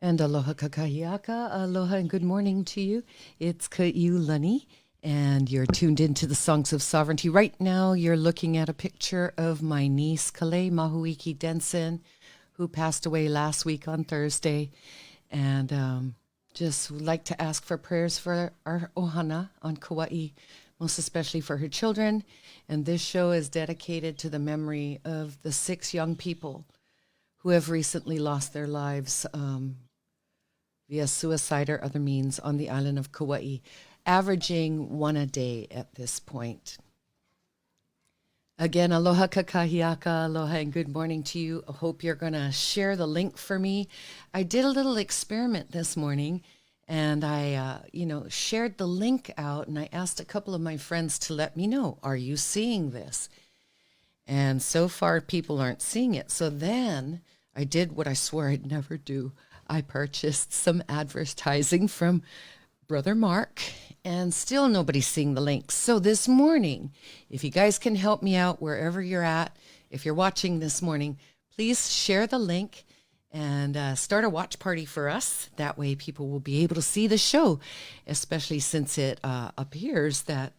And aloha kakahiaka, aloha and good morning to you. It's Kaiulani, and you're tuned into the Songs of Sovereignty. Right now, you're looking at a picture of my niece, Kale Mahuiki Denson, who passed away last week on Thursday. And just would like to ask for prayers for our ohana on Kauai, most especially for her children. And this show is dedicated to the memory of the 6 young people who have recently lost their lives via suicide or other means on the island of Kauai, averaging 1 a day at this point. Again, aloha kakahiaka, aloha, and good morning to you. I hope you're going to share the link for me. I did a little experiment this morning, and I, shared the link out, and I asked a couple of my friends to let me know, are you seeing this? And so far, people aren't seeing it. So then I did what I swore I'd never do. I purchased some advertising from Brother Mark, and still nobody's seeing the links. So this morning, if you guys can help me out wherever you're at, if you're watching this morning, please share the link and start a watch party for us. That way people will be able to see the show, especially since it appears that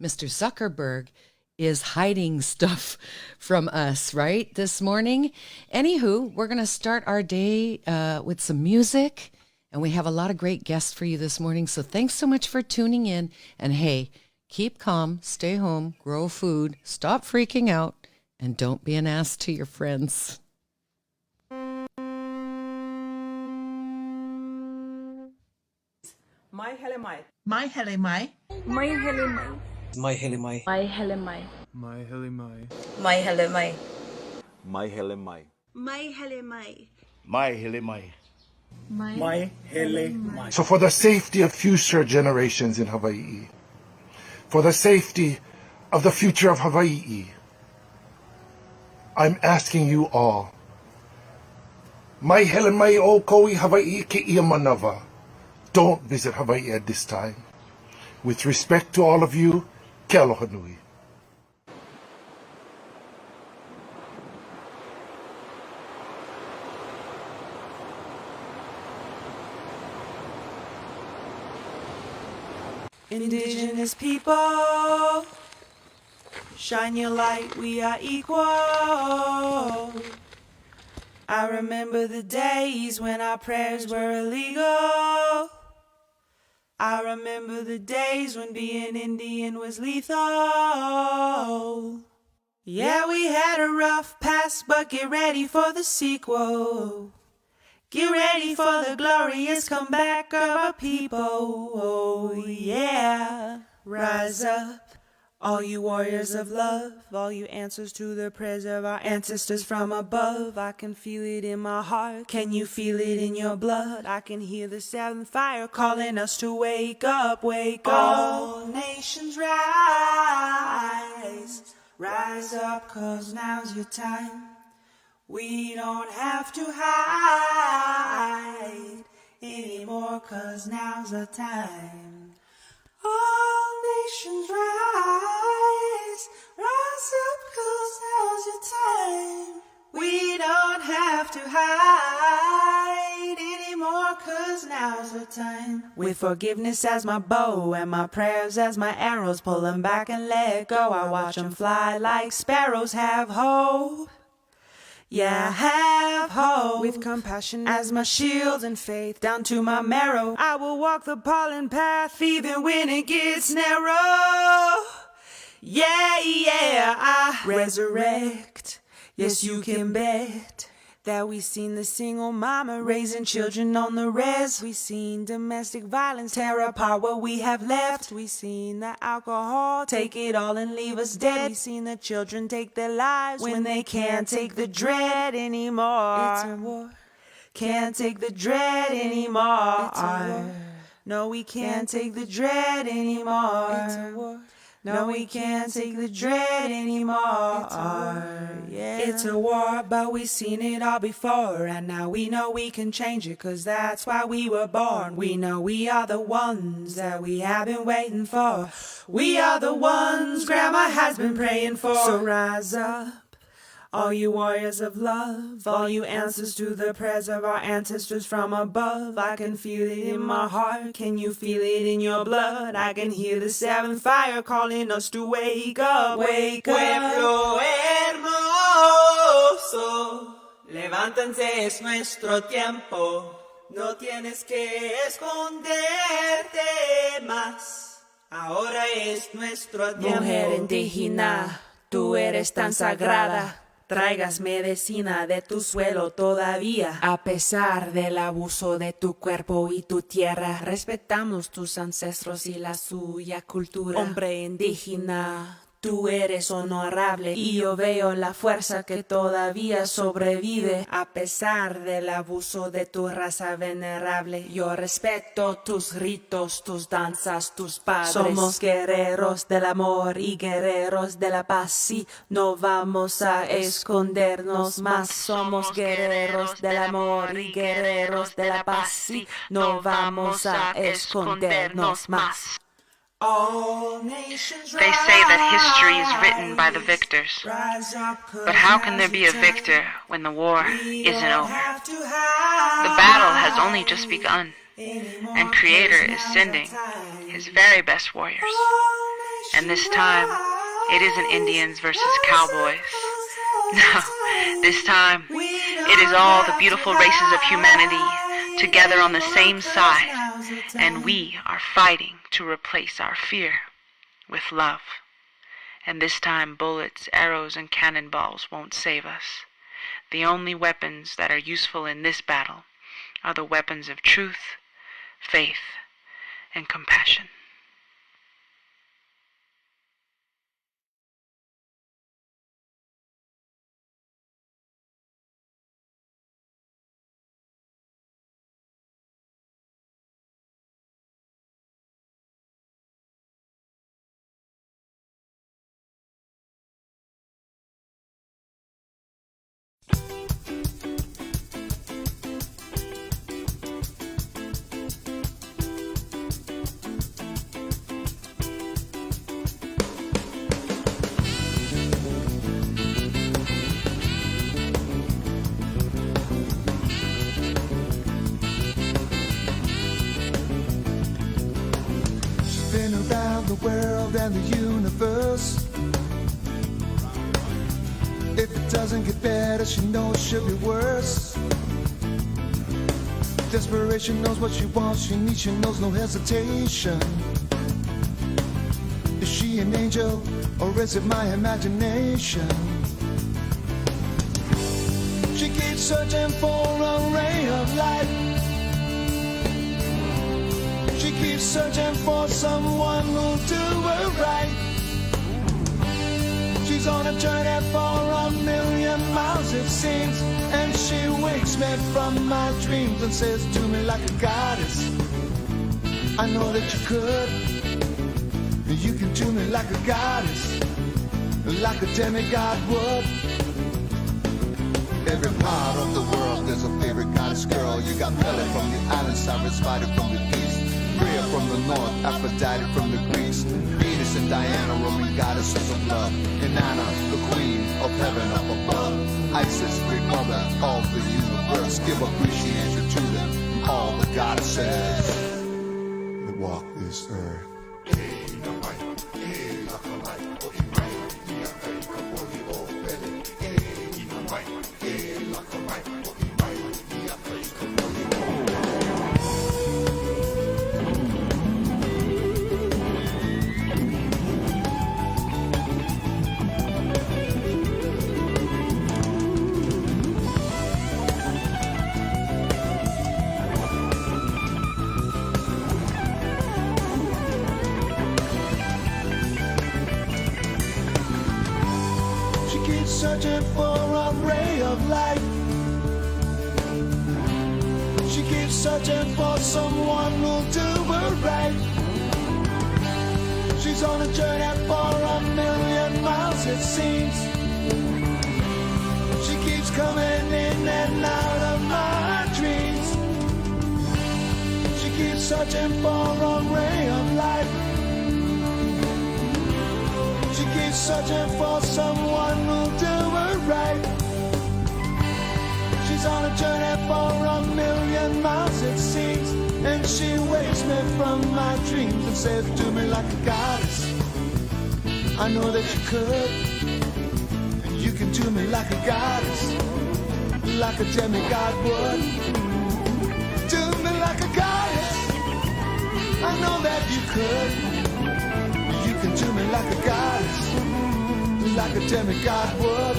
Mr. Zuckerberg is hiding stuff from us, right, this morning. Anywho, we're going to start our day with some music, and we have a lot of great guests for you this morning. So thanks so much for tuning in. And hey, keep calm, stay home, grow food, stop freaking out, and don't be an ass to your friends. Mai hele mai. Mai hele mai. Mai hele mai. Mai hele mai. Mai hele mai. Mai hele mai. Mai hele mai. Mai hele mai. Mai hele mai. Mai hele mai. Mai hele mai. So for the safety of future generations in Hawaii, for the safety of the future of Hawaii, I'm asking you all, mai hele mai o ko'i Hawaii ke ia manawa. Don't visit Hawaii at this time. With respect to all of you, ke aloha nui. Indigenous people, shine your light, we are equal. I remember the days when our prayers were illegal. I remember the days when being Indian was lethal. Yeah, we had a rough past, but get ready for the sequel. Get ready for the glorious comeback of our people. Oh, yeah. Rise up, all you warriors of love, all you answers to the prayers of our ancestors from above. I can feel it in my heart. Can you feel it in your blood? I can hear the seventh fire calling us to wake up, wake up. All nations rise. Rise up, 'cause now's your time. We don't have to hide anymore, 'cause now's the time. All nations rise, rise up, 'cause now's your time. We don't have to hide anymore, 'cause now's the time. With forgiveness as my bow and my prayers as my arrows, pull them back and let go. I watch them fly like sparrows. Have hope. Yeah, have hope. With compassion as my shield and faith down to my marrow, I will walk the pollen path even when it gets narrow. Yeah, yeah, I resurrect. Yes, you can bet that we seen the single mama raising children on the res. We seen domestic violence tear apart what we have left. We seen the alcohol take it all and leave us dead. We seen the children take their lives when they can't take the dread anymore. It's a war. Can't take the dread anymore. It's a war. No, we can't take the dread anymore. It's a war. No, we can't take the dread anymore. It's a war, but we've seen it all before. And now we know we can change it, 'cause that's why we were born. We know we are the ones that we have been waiting for. We are the ones Grandma has been praying for. So rise up, All you warriors of love, all you answers to the prayers of our ancestors from above. I can feel it in my heart, can you feel it in your blood? I can hear the seventh fire calling us to wake up. Wake up. Pueblo hermoso, levántense, es nuestro tiempo. No tienes que esconderte más, ahora es nuestro tiempo. Mujer indígena, tú eres tan sagrada. Traigas medicina de tu suelo todavía. A pesar del abuso de tu cuerpo y tu tierra, respetamos tus ancestros y la suya cultura. Hombre indígena, tú eres honorable y yo veo la fuerza que todavía sobrevive. A pesar del abuso de tu raza venerable, yo respeto tus ritos, tus danzas, tus padres. Somos guerreros del amor y guerreros de la paz. Sí, no vamos a escondernos más. Somos guerreros del amor y guerreros de la paz. Sí, no vamos a escondernos más. They say that history is written by the victors. But how can there be a victor when the war isn't over? The battle has only just begun, and Creator is sending His very best warriors. And this time, it isn't Indians versus cowboys. No, this time, it is all the beautiful races of humanity together on the same side, and we are fighting to replace our fear with love. And this time bullets, arrows, and cannonballs won't save us. The only weapons that are useful in this battle are the weapons of truth, faith, and compassion. Around the world and the universe. If it doesn't get better, she knows she'll be worse. Desperation knows what she wants, she needs, she knows no hesitation. Is she an angel or is it my imagination? She keeps searching for a ray of light. She keeps searching for someone who'll do her right. She's on a journey for 1,000,000 miles it seems, and she wakes me from my dreams and says to me like a goddess, I know that you could. You can do me like a goddess, like a demigod would. Every part of the world there's a favorite goddess girl. You got Pele from the island, Cyrus Spider from the east, Rhea from the north, Aphrodite from the Greeks, Venus and Diana, Roman goddesses of love, Inanna, the queen of heaven up above, Isis, Great Mother of the universe. Give appreciation to them, all the goddesses that walk this earth. Searching for a ray of light. She keeps searching for someone who'll do her right. She's on a journey for 1,000,000 miles it seems. She keeps coming in and out of my dreams. She keeps searching for a ray of light. She keeps searching for someone who'll do her right. She's on a journey for 1,000,000 miles it seems, and she wakes me from my dreams and says to me like a goddess, I know that you could, and you can do me like a goddess, like a demigod would. Do me like a goddess, I know that you could. You can do me like a goddess, like a demigod would.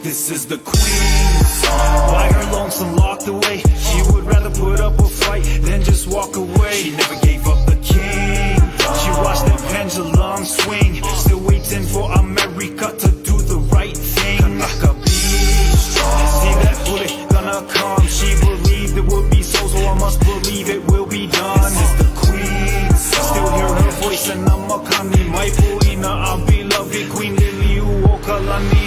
This is the queen song. By her lonesome locked away, she would rather put up a fight than just walk away. She never gave up the king. She watched the pendulum swing, still waiting for America to do the right thing. Like a beast, see that bullet gonna come. She believed it would be so I must believe it will be done. This is the queen song. Still hear her voice and I'm a kani. My poina, our beloved queen Lily Uokalani.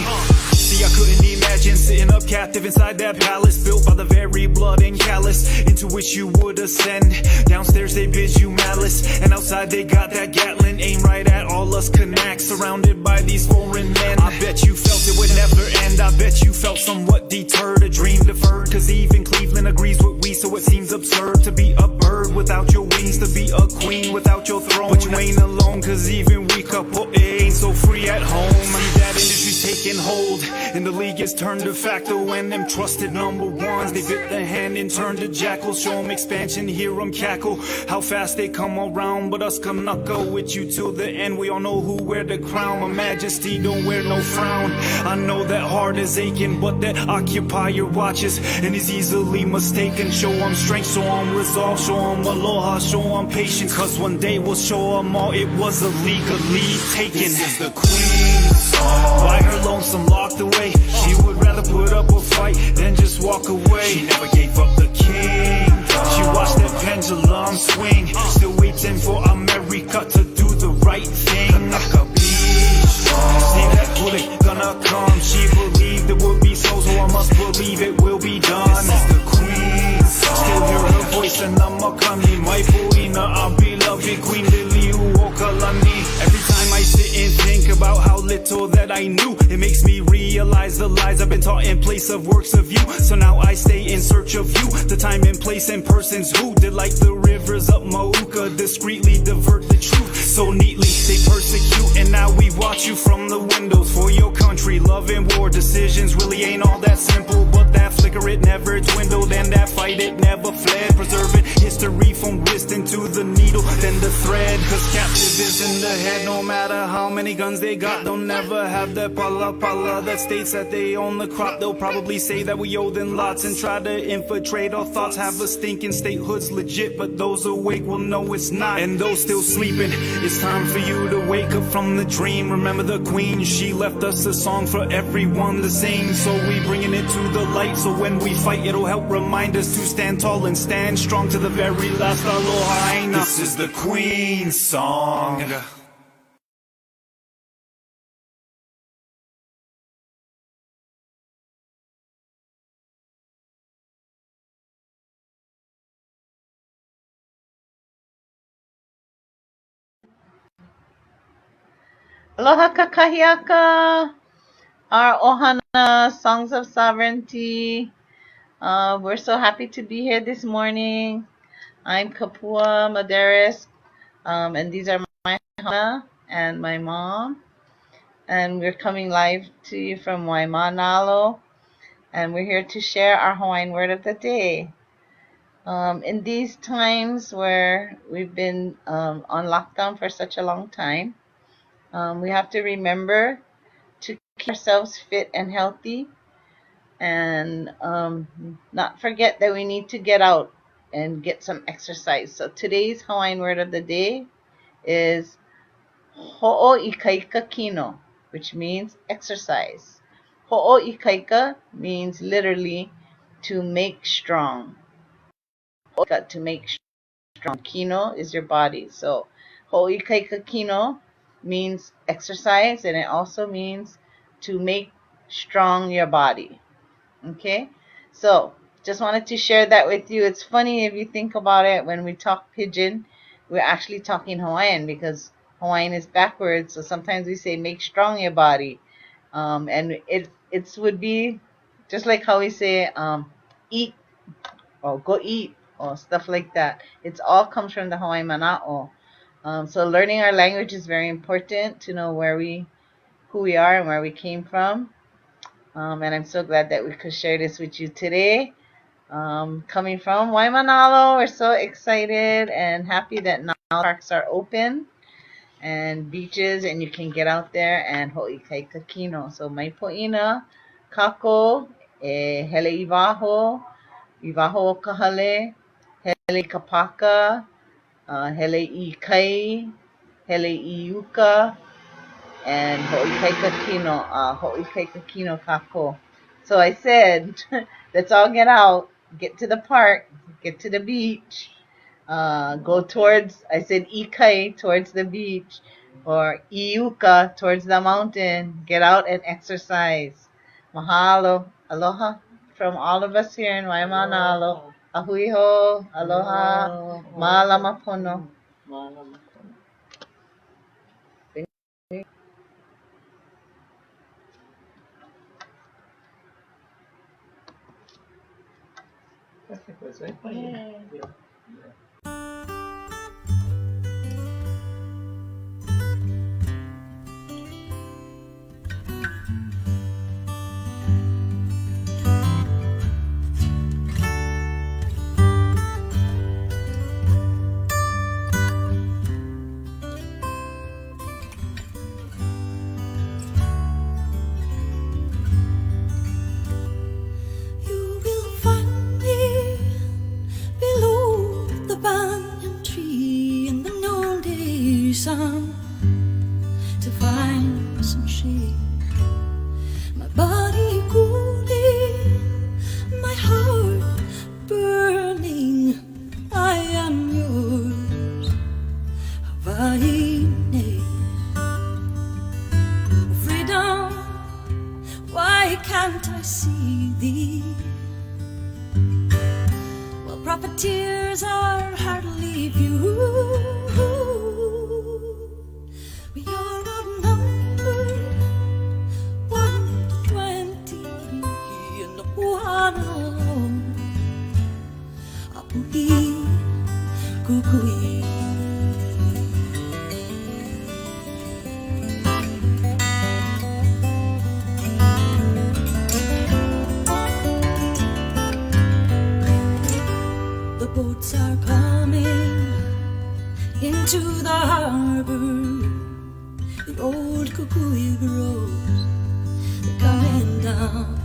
See, I couldn't imagine sitting up captive inside that palace built by the very blood and callous into which you would ascend. Downstairs they bid you malice, and outside they got that Gatling aim right at all us Kanaks, surrounded by these foreign men. I bet you felt it would never end. I bet you felt somewhat deterred, a dream deferred, cause even Cleveland agrees with we, so it seems absurd to be a bird without your wings, to be a queen without your throne. But you ain't alone, cause even we couple ain't so free at home. That industry's taking hold, and the league is turned de facto, and them trusted number ones, they bit the hand and turned to jackals. Show them expansion, hear them cackle, how fast they come around, but us Kanaka with you till the end. We all know who wear the crown, my majesty don't wear no frown. I know that heart is aching, but that occupier watches and is easily mistaken. Show them strength, show them resolve, show them aloha, show them patience, cause one day we'll show them all it was illegally taken. This is the queen song. By her lonesome locked away, she would rather put up a fight than just walk away. She never gave up the king. She watched that pendulum swing, still waiting for America to do the right thing. Like a beast, see that bullet gonna come. She believed it would be so I must believe it will be done. This is the queen, still hear her voice and I'm a kami. My poina, our beloved queen Lily Uokalani. Every time I sit and think about how little that I knew, it makes me realize the lies I've been taught in place of works of you. So now I stay in search of you, the time and place and persons who did like the rivers up Mauka discreetly divert the truth so neatly. They persecute and now we watch you from the windows for your country. Love and war decisions really ain't all that simple, but that flicker it never dwindled, and that fight it never fled. Preserving history from wisdom to the needle, then the thread, cause captive is in the head. No matter how many guns they got, they'll never have that pala pala that states that they own the crop. They'll probably say that we owe them lots and try to infiltrate our thoughts. Have a stinking statehood's legit, but those awake will know it's not. And those still sleeping, it's time for you to wake up from the dream. Remember the queen, she left us a song for everyone to sing, so we bringing it to the light, so when we fight it'll help remind us to stand tall and stand strong to the very last. Aloha. This is the queen song. Aloha kakahiaka. Our Ohana Songs of Sovereignty. We're so happy to be here this morning. I'm Kapua Madaris, and these are my Hana and my mom. And we're coming live to you from Waimanalo. And we're here to share our Hawaiian word of the day. In these times where we've been on lockdown for such a long time, we have to remember to keep ourselves fit and healthy, and not forget that we need to get out and get some exercise. So today's Hawaiian word of the day is ho'oikaika kino, which means exercise. Ho'oikaika means literally to make strong. To make strong. Kino is your body. So ho'oikaika kino means exercise, and it also means to make strong your body. Okay, so just wanted to share that with you. It's funny if you think about it, when we talk Pidgin, we're actually talking Hawaiian, because Hawaiian is backwards. So sometimes we say make strong your body, and it would be just like how we say eat or go eat or stuff like that. It all comes from the Hawaiian mana'o. So learning our language is very important to know who we are and where we came from. And I'm so glad that we could share this with you today. Coming from Waimanalo, we're so excited and happy that now parks are open and beaches, and you can get out there and ho'oikaika kino. So mai po'ina, kako, hele iwaho o kahale, hele kapaka, hele I kai, hele I uka, and ho'oikaika kino kako. So I said, let's all get out, get to the park, get to the beach, go towards, I said ikai, towards the beach, or iuka, towards the mountain. Get out and exercise. Mahalo. Aloha from all of us here in Waimanalo. Ahuiho. Aloha. Ma'alama pono. To find some shade, my body cooling, my heart burning. I am yours, Hawaii. Freedom, why can't I see thee? Well, profiteers are hardly few. We are outnumbered 1 to 20 in the one alone. Apui, kukui. The boats are coming into the harbor. The old kukui grows, they're coming down.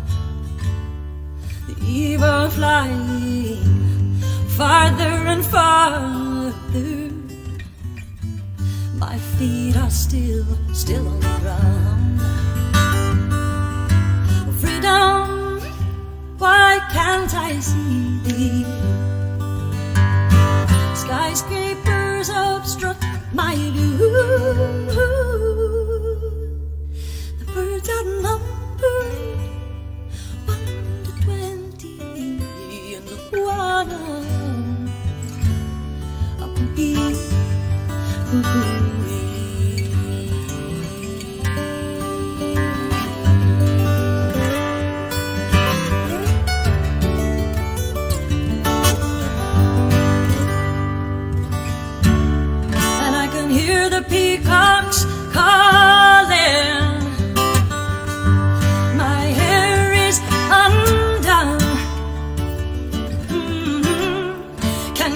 The eve of flying farther and farther. My feet are still on the ground. Freedom, why can't I see thee? Skyscrapers obstruct my view. The birds outnumbered 1 to 20 in the water. Apui, kukui.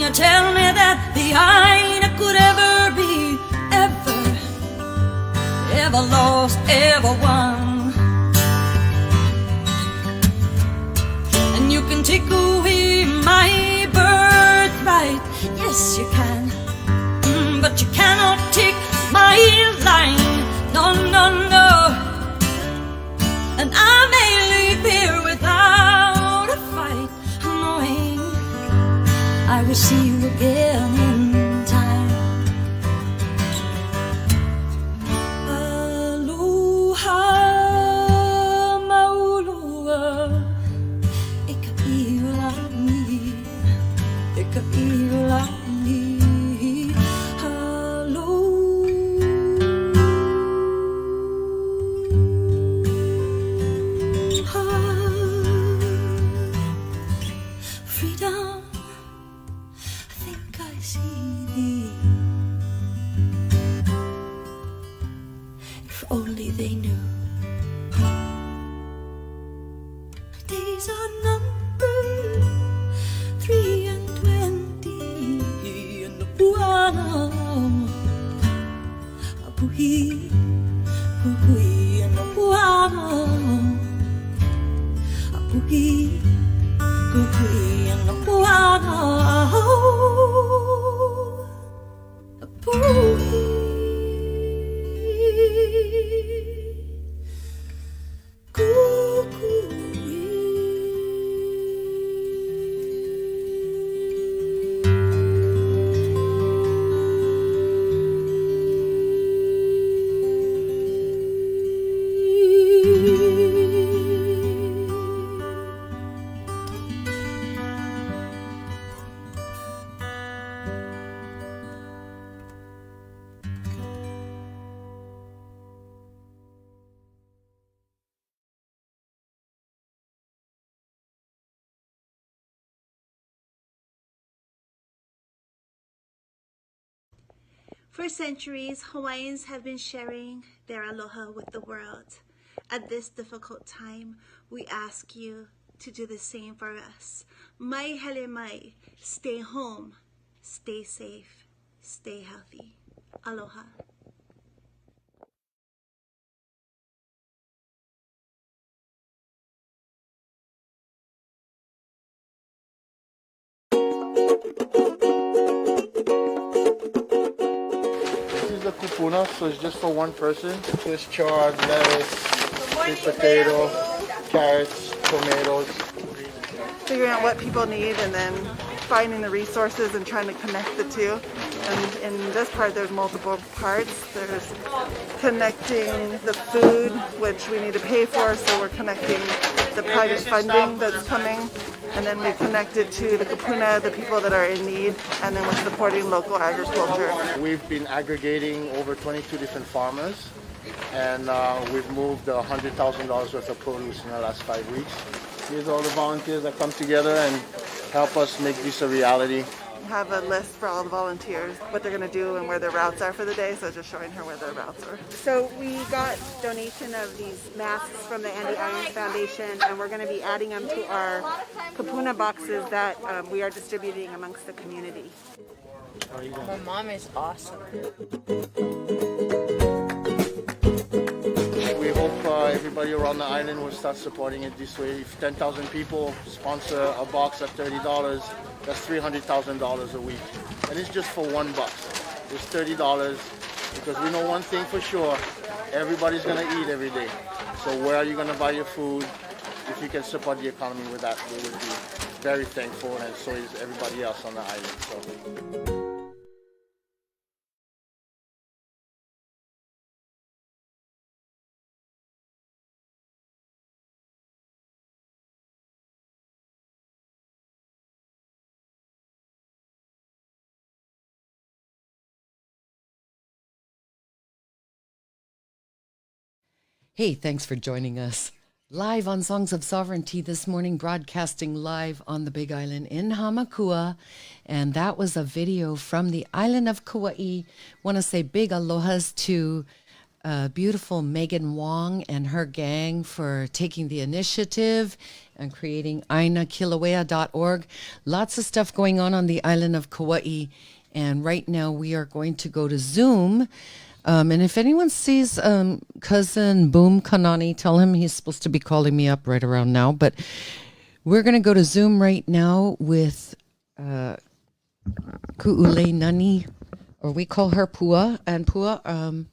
you tell me that the Aina could ever be, ever lost, ever won. And you can take away my birthright, yes you can, but you cannot take my line, no, no, no. And I may leave here without a fight, knowing I will see you again in time. Aloha maulua, ika'iulani, ika'iulani. Freedom, I think I see thee. If only they knew. Days are numbered, 23 in the Puana. Apuhi, puhi in the Puana. Apuhi. Kukui and the Puana, For centuries, Hawaiians have been sharing their aloha with the world. At this difficult time, we ask you to do the same for us. Mai hele mai. Stay home, stay safe, stay healthy. Aloha. The kupuna, so it's just for one person. Swiss chard, lettuce, sweet potato, carrots, tomatoes. Figuring out what people need and then finding the resources and trying to connect the two. And in this part there's multiple parts. There's connecting the food, which we need to pay for, so we're connecting the private funding that's coming. And then we connected to the kupuna, the people that are in need, and then we're supporting local agriculture. We've been aggregating over 22 different farmers, and we've moved $100,000 worth of produce in the last 5 weeks. Here's all the volunteers that come together and help us make this a reality. Have a list for all the volunteers, what they're going to do and where their routes are for the day, so just showing her where their routes are. So we got donation of these masks from the Andy Irons Foundation, and we're going to be adding them to our kapuna boxes that we are distributing amongst the community. My mom is awesome. We hope everybody around the island will start supporting it this way. If 10,000 people sponsor a box at $30, that's $300,000 a week. And it's just for $1. It's $30 because we know one thing for sure, everybody's gonna eat every day. So where are you gonna buy your food? If you can support the economy with that, we would be very thankful, and so is everybody else on the island. So. Hey, thanks for joining us. Live on Songs of Sovereignty this morning, broadcasting live on the Big Island in Hamakua. And that was a video from the island of Kauai. Want to say big alohas to beautiful Megan Wong and her gang for taking the initiative and creating ainakilauea.org. Lots of stuff going on the island of Kauai. And right now we are going to go to Zoom. And if anyone sees cousin Boom Kanani, tell him he's supposed to be calling me up right around now. But we're going to go to Zoom right now with Ku'ule Nani, or we call her Pua. And Pua,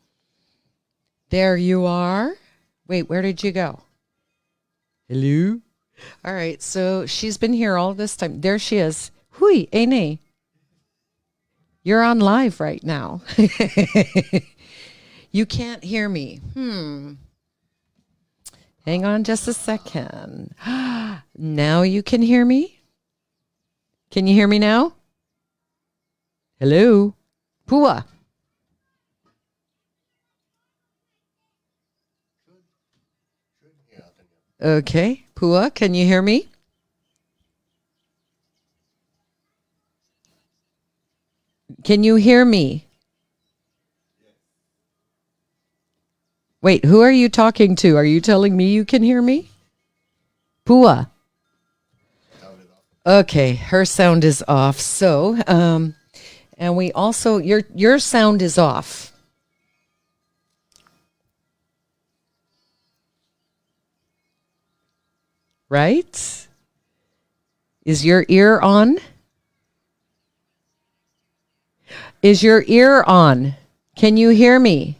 there you are. Wait, where did you go? Hello? All right, so she's been here all this time. There she is. Hui, Ene. You're on live right now. You can't hear me. Hang on just a second. Now you can hear me? Can you hear me now? Hello? Pua. Okay. Pua, can you hear me? Can you hear me? Wait, who are you talking to? Are you telling me you can hear me? Pua. Okay, her sound is off. So, and we also, your sound is off. Right? Is your ear on? Is your ear on? Can you hear me?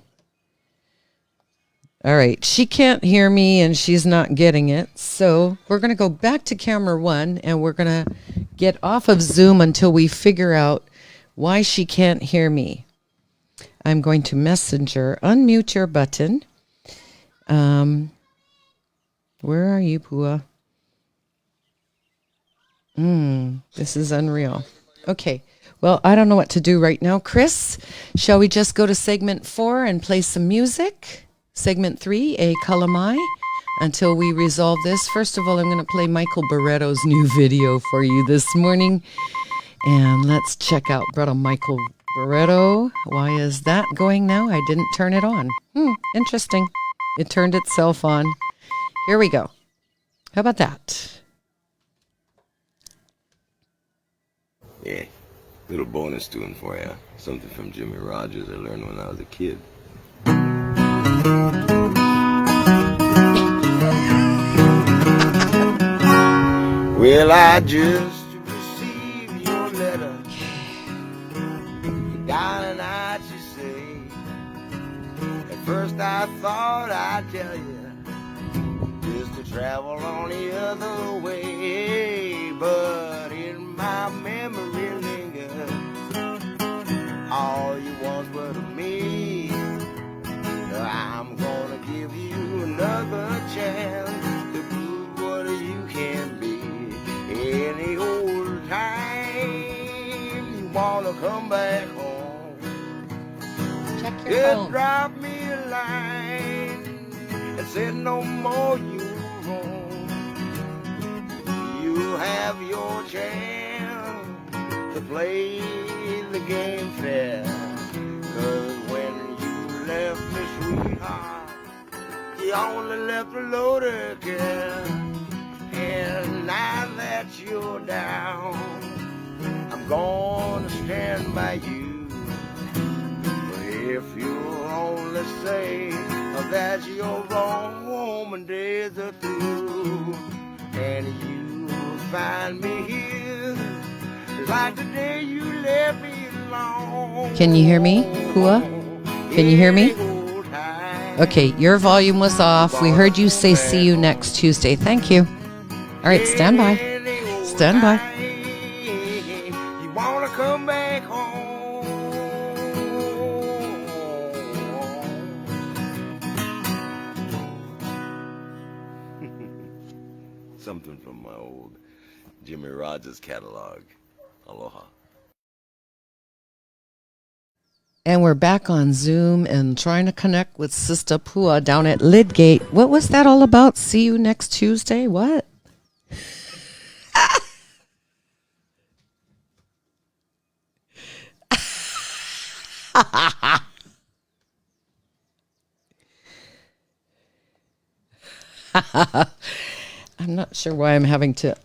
All right. She can't hear me and she's not getting it. So we're going to go back to camera one and we're going to get off of Zoom until we figure out why she can't hear me. I'm going to messenger, unmute your button. Where are you, Pua? This is unreal. Okay. Well, I don't know what to do right now. Chris, shall we just go to segment 4 and play some music? Segment 3, A Kalamai, until we resolve this. First of all, I'm going to play Michael Barretto's new video for you this morning. And let's check out Brother Michael Barretto. Why is that going now? I didn't turn it on. Interesting. It turned itself on. Here we go. How about that? Yeah. Little bonus tune for you. Something from Jimmy Rogers I learned when I was a kid. Well, I just received your letter. Darling, I'd just say. At first I thought I'd tell you just to travel on the other way. But in my memory lingers all you once were to me. I'm gonna give you another chance to prove what you can be. Any old time you wanna come back home, check your just phone. drop me a line and say no more you wrong. You have your chance to play the game fair. 'Cause when you left me, sweetheart, you only left a loaded gun. And now that you're down, I'm gonna stand by you. But if you only say that you're wrong when days are through, and you find me here like the day you left me alone. Can you hear me, Pua? Can you hear me? Okay, your volume was off. We heard you say see you next Tuesday. Thank you. All right, stand by. Stand by. You wanna come back home. Something from my old Jimmy Rogers catalog. Aloha. And we're back on Zoom and trying to connect with Sister Pua down at Lidgate. What was that all about? See you next Tuesday? What? I'm not sure why I'm having to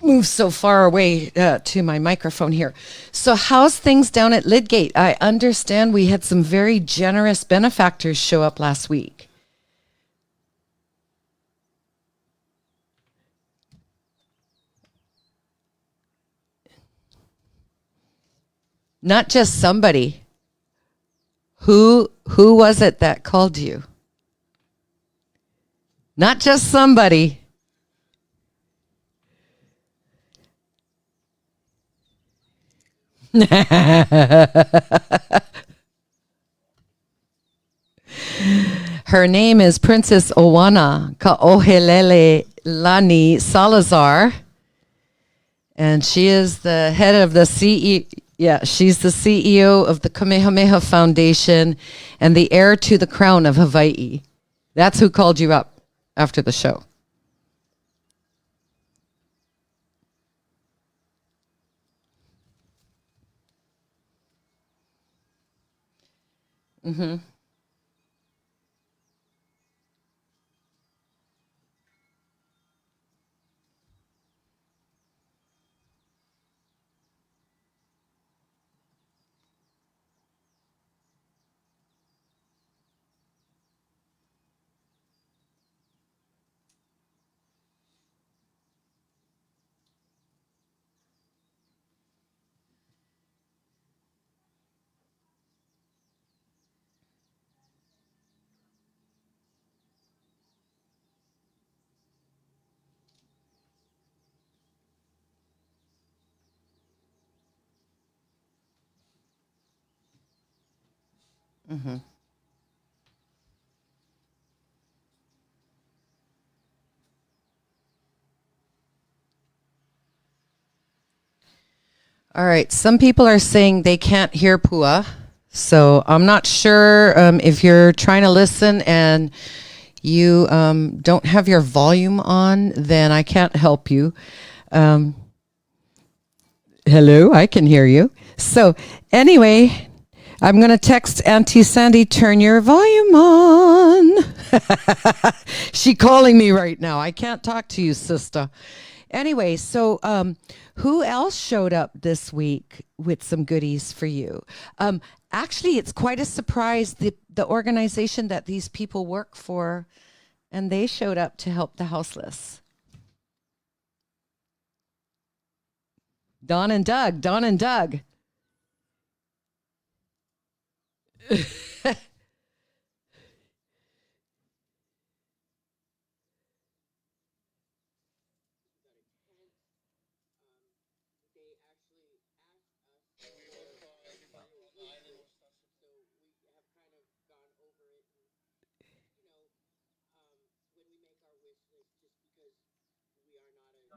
move so far away to my microphone here. So how's things down at Lidgate? I understand we had some very generous benefactors show up last week. Not just somebody. Who was it that called you? Not just somebody. Her name is Princess Owana Ka'ohelele Lani Salazar, and she is the head of the CEO. Yeah, she's the CEO of the Kamehameha Foundation and the heir to the crown of Hawaii. That's who called you up after the show. Mm-hmm. Mm-hmm. All right. Some people are saying they can't hear Pua. So I'm not sure if you're trying to listen and you don't have your volume on, then I can't help you. Hello, I can hear you. So anyway, I'm going to text Auntie Sandy, turn your volume on. She calling me right now. I can't talk to you, sister. Anyway, so who else showed up this week with some goodies for you? Actually, it's quite a surprise, the organization that these people work for, and they showed up to help the houseless. Don and Doug.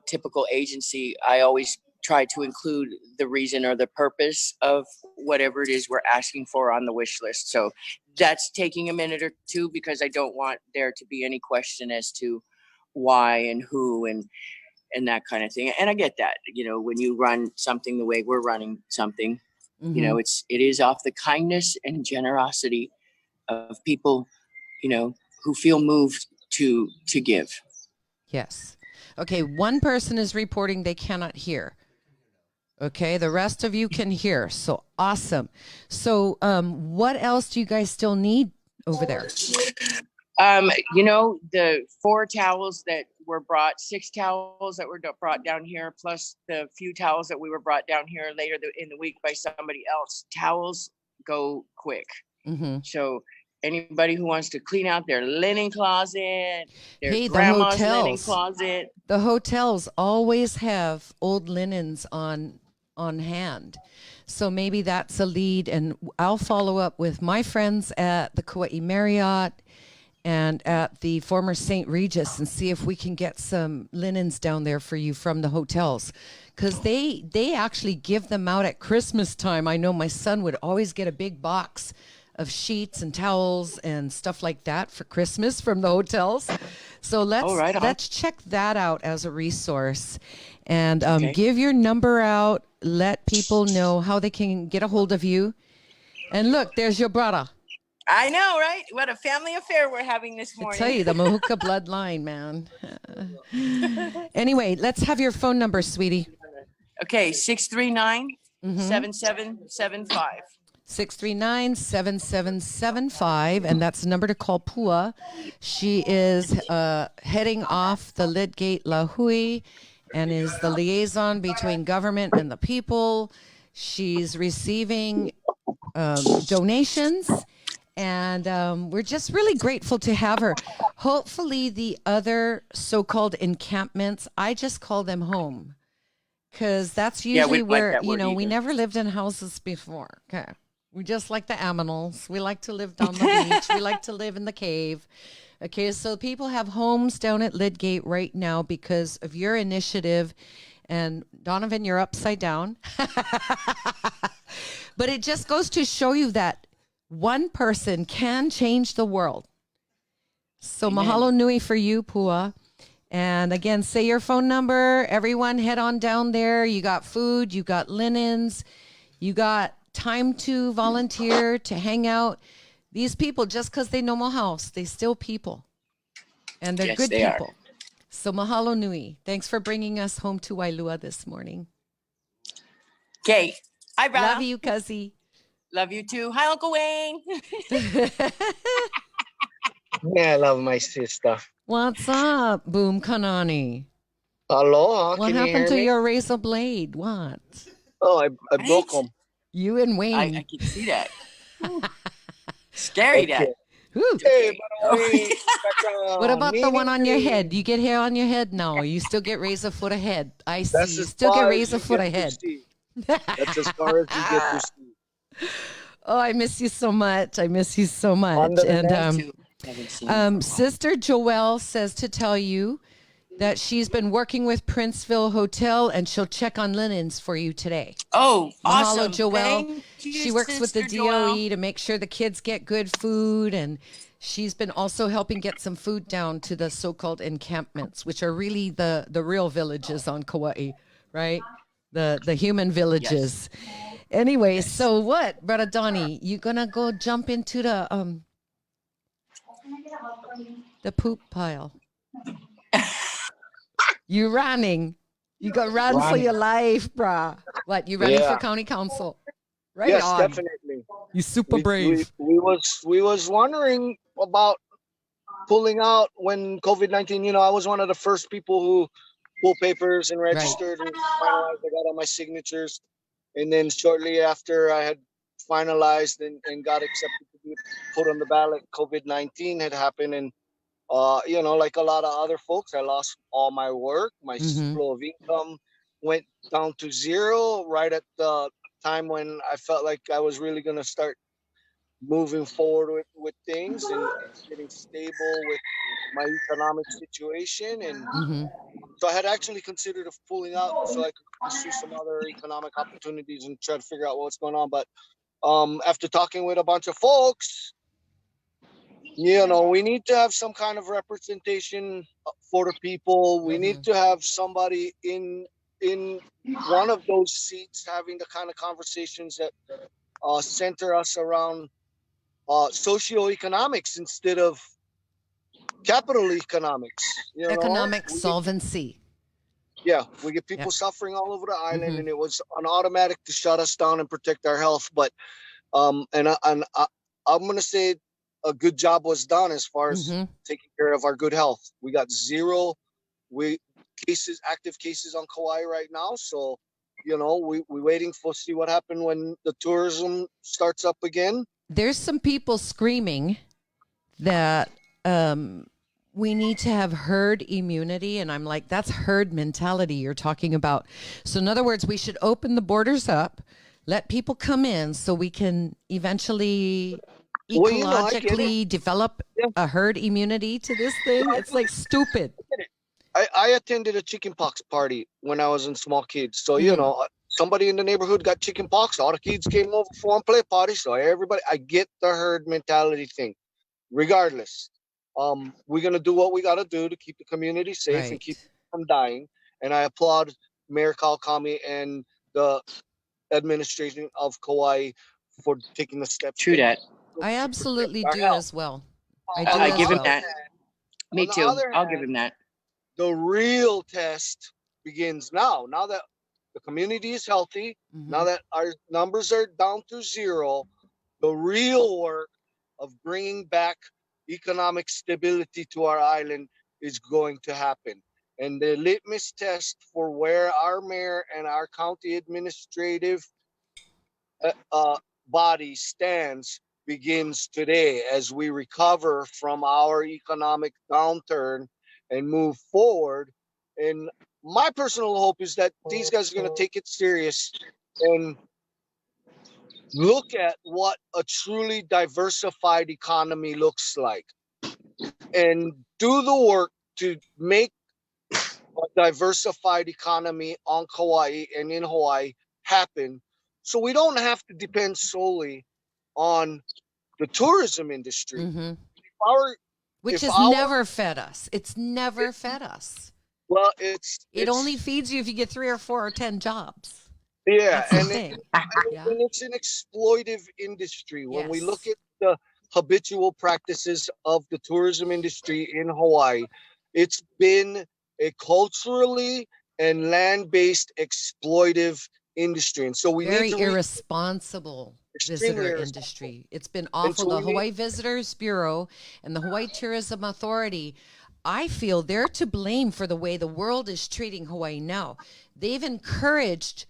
Typical agency, I always try to include the reason or the purpose of whatever it is we're asking for on the wish list. So that's taking a minute or two because I don't want there to be any question as to why and who and that kind of thing. And I get that, when you run something the way we're running something, Mm-hmm. it is off the kindness and generosity of people, who feel moved to give. Yes. Okay, one person is reporting they cannot hear. Okay, the rest of you can hear. So awesome. So what else do you guys still need over there? The 4 towels that were brought, 6 towels that were brought down here, plus the few towels that we were brought down here later in the week by somebody else. Towels go quick. Mm-hmm. So anybody who wants to clean out their linen closet, their Hey, grandma's linen closet. The hotels always have old linens on hand. So maybe that's a lead, and I'll follow up with my friends at the Kauai Marriott and at the former St. Regis and see if we can get some linens down there for you from the hotels, because they actually give them out at Christmas time. I know my son would always get a big box of sheets and towels and stuff like that for Christmas from the hotels. So let's check that out as a resource, and give your number out. Let people know how they can get a hold of you. And look, there's your brother. I know, right? What a family affair we're having this I morning. tell you, the Mahuka bloodline, man. Anyway, let's have your phone number, sweetie. Okay, 639-7775. 639-7775, and that's the number to call Pua. She is heading off the Lidgate La Hui and is the liaison between government and the people. She's receiving donations, and we're just really grateful to have her. Hopefully the other so-called encampments, I just call them home, because that's usually where, we never lived in houses before. Okay. We just like the aminals. We like to live down the beach. We like to live in the cave. Okay, so people have homes down at Lidgate right now because of your initiative. And Donovan, you're upside down. But it just goes to show you that one person can change the world. So Amen. Mahalo nui for you, Pua. And again, say your phone number. Everyone head on down there. You got food, you got linens, you got time to volunteer, to hang out. These people, just because they know my house, they still people. And they're good people. So mahalo nui. Thanks for bringing us home to Wailua this morning. Okay. Hi, brother. Love you, Cuzzy. Love you too. Hi, Uncle Wayne. Yeah, I love my sister. What's up, Boom Kanani? Aloha. What happened to your razor blade? What? Oh, I broke them. You and Wayne. I can see that. Scary, Dad. Hey, what about the one on your head? You get hair on your head now. You still get razor foot ahead. I see. You still get razor foot ahead. That's as far as you get to see. Oh, I miss you so much. I miss you so much. And Sister Joelle says to tell you that she's been working with Princeville Hotel and she'll check on linens for you today. Oh, Mahalo, awesome. Joelle. You, she works with the Sister DOE Joelle. to make sure the kids get good food, and she's been also helping get some food down to the so-called encampments, which are really the real villages on Kauai, right? The human villages. Yes. Anyway, so what, Brother Donnie? You gonna go jump into the poop pile? You running? You got run for your life, brah. What? You running for county council? Right yes, on. Definitely. You super brave. We was wondering about pulling out when COVID-19. I was one of the first people who pulled papers and registered and finalized. I got all my signatures, and then shortly after I had finalized and got accepted to be put on the ballot, COVID-19 had happened, and like a lot of other folks, I lost all my work. My flow of income went down to zero right at the time when I felt like I was really going to start moving forward with things and getting stable with my economic situation. And so I had actually considered pulling out so I could pursue some other economic opportunities and try to figure out what's going on. But after talking with a bunch of folks, we need to have some kind of representation for the people. We need to have somebody in one of those seats having the kind of conversations that center us around socioeconomics instead of capital economics. Economic solvency. Yeah, we get people suffering all over the island, and it was an automatic to shut us down and protect our health. But I'm going to say a good job was done as far as taking care of our good health. We got zero active cases on Kauai right now. So, we're waiting for see what happened when the tourism starts up again. There's some people screaming that we need to have herd immunity. And I'm like, that's herd mentality you're talking about. So in other words, we should open the borders up, let people come in so we can eventually ecologically develop a herd immunity to this thing. It's like stupid. I attended a chickenpox party when I was in small kids. So, somebody in the neighborhood got chickenpox. All the kids came over for one play party. So I get the herd mentality thing. Regardless, we're going to do what we got to do to keep the community safe and keep from dying. And I applaud Mayor Kawakami and the administration of Kauai for taking the steps. True that. I absolutely do health. as well. I give him well. that. Me On the too. other I'll give hand, him that. The real test begins now. Now that the community is healthy, now that our numbers are down to zero, the real work of bringing back economic stability to our island is going to happen. And the litmus test for where our mayor and our county administrative body stands begins today as we recover from our economic downturn and move forward. And my personal hope is that these guys are going to take it serious and look at what a truly diversified economy looks like and do the work to make a diversified economy on Kauai and in Hawaii happen, so we don't have to depend solely on the tourism industry. Which has never fed us. It's never fed us. Well, it only feeds you if you get 3 or 4 or 10 jobs. Yeah, That's the and thing. and it's an exploitive industry. When we look at the habitual practices of the tourism industry in Hawaii, it's been a culturally and land-based exploitive industry. And so we Very need to irresponsible visitor industry. It's been awful. The Hawaii Visitors Bureau and the Hawaii Tourism Authority, I feel they're to blame for the way the world is treating Hawaii now. They've encouraged,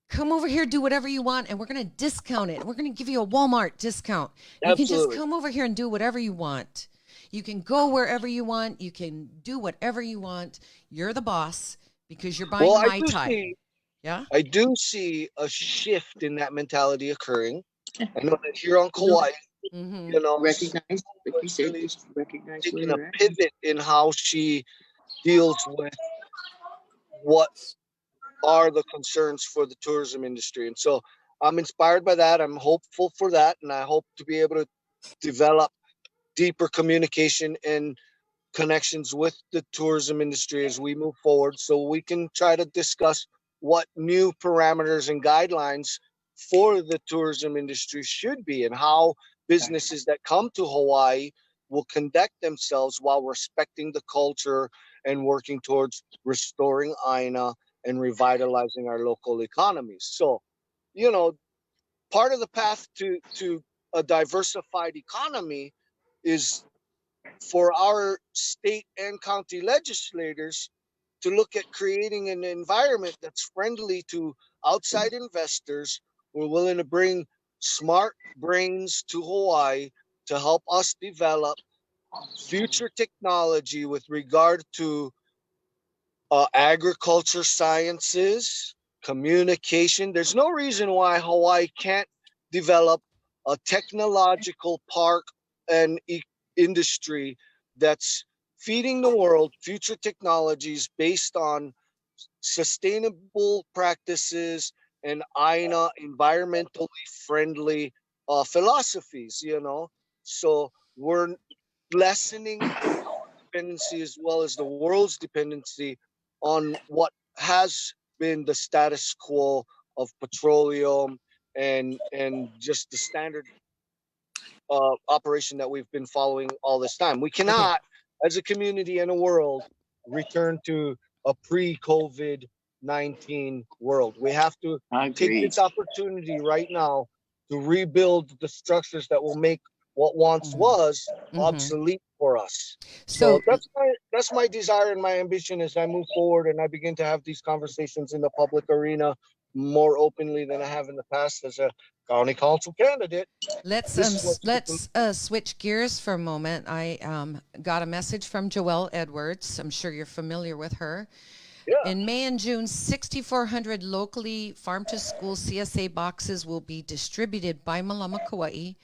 come over here, do whatever you want, and we're going to discount it. We're going to give you a Walmart discount. You can just come over here and do whatever you want. You can go wherever you want. You can do whatever you want. You're the boss because you're buying Mai Tai. Yeah, I do see a shift in that mentality occurring. I know that here on Kauai, you know, Recognize taking a pivot in how she deals with what are the concerns for the tourism industry. And so I'm inspired by that. I'm hopeful for that. And I hope to be able to develop deeper communication and connections with the tourism industry as we move forward, so we can try to discuss what new parameters and guidelines for the tourism industry should be and how businesses that come to Hawaii will conduct themselves while respecting the culture and working towards restoring Aina and revitalizing our local economies. So, you know, part of the path to a diversified economy is for our state and county legislators to look at creating an environment that's friendly to outside investors who are willing to bring smart brains to Hawaii to help us develop future technology with regard to agriculture sciences, communication. There's no reason why Hawaii can't develop a technological park and industry that's feeding the world future technologies based on sustainable practices and Aina environmentally friendly philosophies, you know. So we're lessening our dependency as well as the world's dependency on what has been the status quo of petroleum and just the standard operation that we've been following all this time. We cannot, as a community and a world, return to a pre-COVID-19 world. We have to take this opportunity right now to rebuild the structures that will make what once was obsolete for us. So that's my desire and my ambition as I move forward and I begin to have these conversations in the public arena more openly than I have in the past as a county council candidate. Let's switch gears for a moment. I got a message from Joelle Edwards. I'm sure you're familiar with her. Yeah. In May and June, 6,400 locally farm-to-school CSA boxes will be distributed by Malama Kauai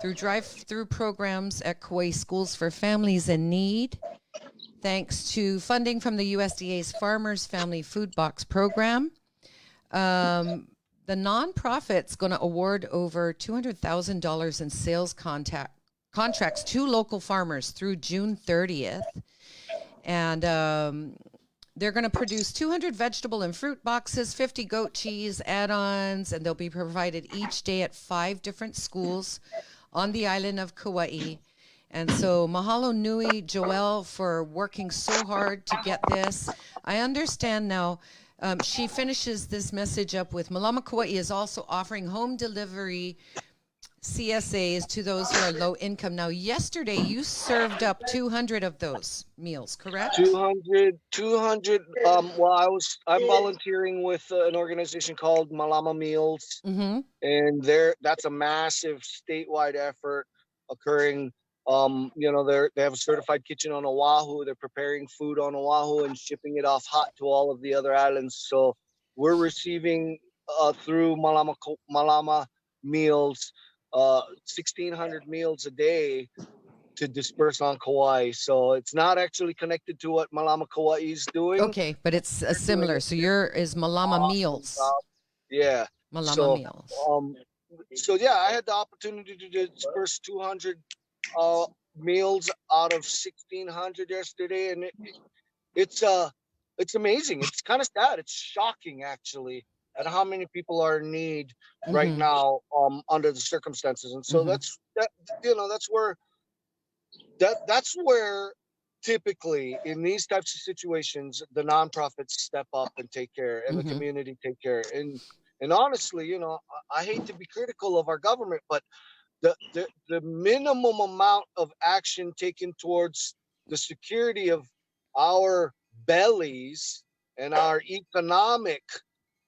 through drive-through programs at Kauai Schools for Families in Need, thanks to funding from the USDA's Farmers Family Food Box Program. The nonprofit's going to award over $200,000 in sales contracts to local farmers through June 30th. And they're going to produce 200 vegetable and fruit boxes, 50 goat cheese add-ons, and they'll be provided each day at 5 different schools on the island of Kauai. And so mahalo nui, Joelle, for working so hard to get this. I understand now. She finishes this message up with Malama Kauai is also offering home delivery CSAs to those who are low income. Now, yesterday you served up 200 of those meals, correct? 200. Well, I'm volunteering with an organization called Malama Meals, and that's a massive statewide effort occurring. They have a certified kitchen on Oahu. They're preparing food on Oahu and shipping it off hot to all of the other islands. So we're receiving through Malama Meals 1,600 meals a day to disperse on Kauai. So it's not actually connected to what Malama Kauai is doing. Okay, but it's similar. So your is Malama Meals. Yeah. Malama Meals. So yeah, I had the opportunity to disperse 200 meals out of 1,600 yesterday, and it's amazing. It's kind of sad. It's shocking, actually, at how many people are in need right now under the circumstances. And so that's where typically in these types of situations the nonprofits step up and take care, and the community take care. And honestly, I hate to be critical of our government, but the minimum amount of action taken towards the security of our bellies and our economic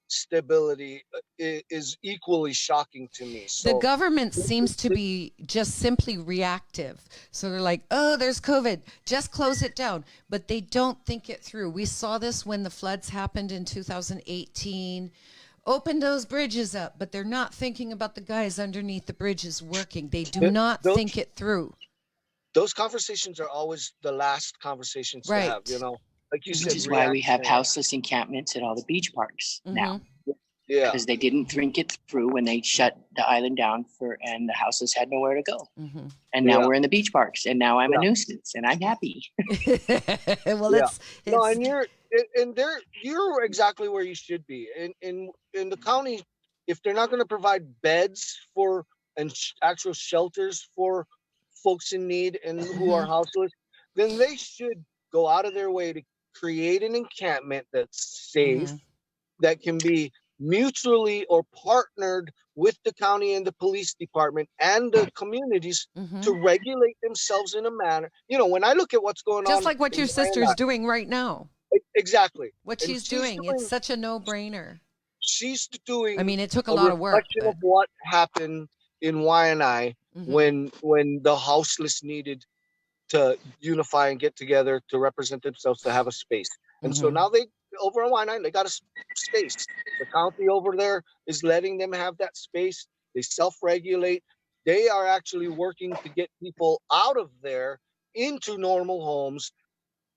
stability is equally shocking to me. So the government seems to be just simply reactive. So they're like, oh, there's COVID, just close it down. But they don't think it through. We saw this when the floods happened in 2018. Open those bridges up, but they're not thinking about the guys underneath the bridges working. They do not think it through. Those conversations are always the last conversations to have, like you said. Which is why we have houseless encampments at all the beach parks now. Yeah. Because they didn't think it through when they shut the island down and the houseless had nowhere to go. And now we're in the beach parks, and now I'm a nuisance, and I'm happy. Well, it's no, and you're exactly where you should be. In the county, if they're not going to provide beds for and actual shelters for folks in need and who are houseless, then they should go out of their way to create an encampment that's safe, that can be mutually or partnered with the county and the police department and the communities to regulate themselves in a manner. When I look at what's going on, just like what your sister's doing right now. Exactly. What she's doing, it's such a no-brainer. She's doing. I mean, it took a lot of work. But of what happened in Waianae when the houseless needed to unify and get together to represent themselves, to have a space. And so now over in Waianae, they got a space. The county over there is letting them have that space. They self-regulate. They are actually working to get people out of there into normal homes,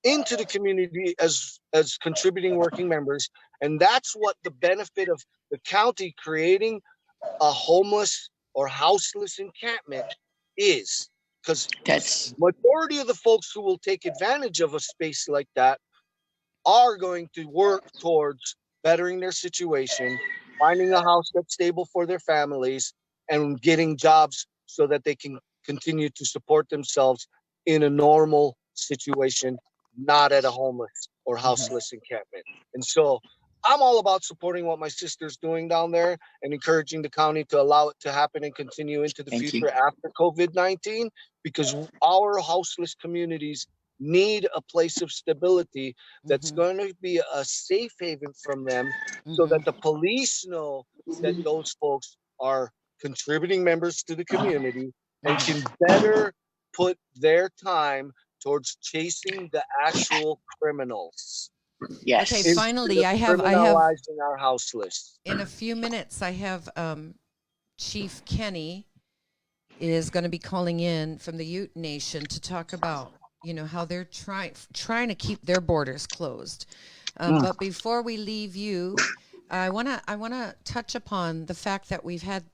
into the community as contributing working members. And that's what the benefit of the county creating a homeless or houseless encampment is. Because majority of the folks who will take advantage of a space like that are going to work towards bettering their situation, finding a house that's stable for their families, and getting jobs so that they can continue to support themselves in a normal situation, not at a homeless or houseless encampment. And so I'm all about supporting what my sister's doing down there and encouraging the county to allow it to happen and continue into the future after COVID-19, because our houseless communities need a place of stability that's going to be a safe haven from them, so that the police know that those folks are contributing members to the community and can better put their time towards chasing the actual criminals. Yes. Okay, finally, I have our house list. In a few minutes, I have Chief Kenny is going to be calling in from the Ute Nation to talk about how they're trying to keep their borders closed. But before we leave you, I wanna touch upon the fact that we've had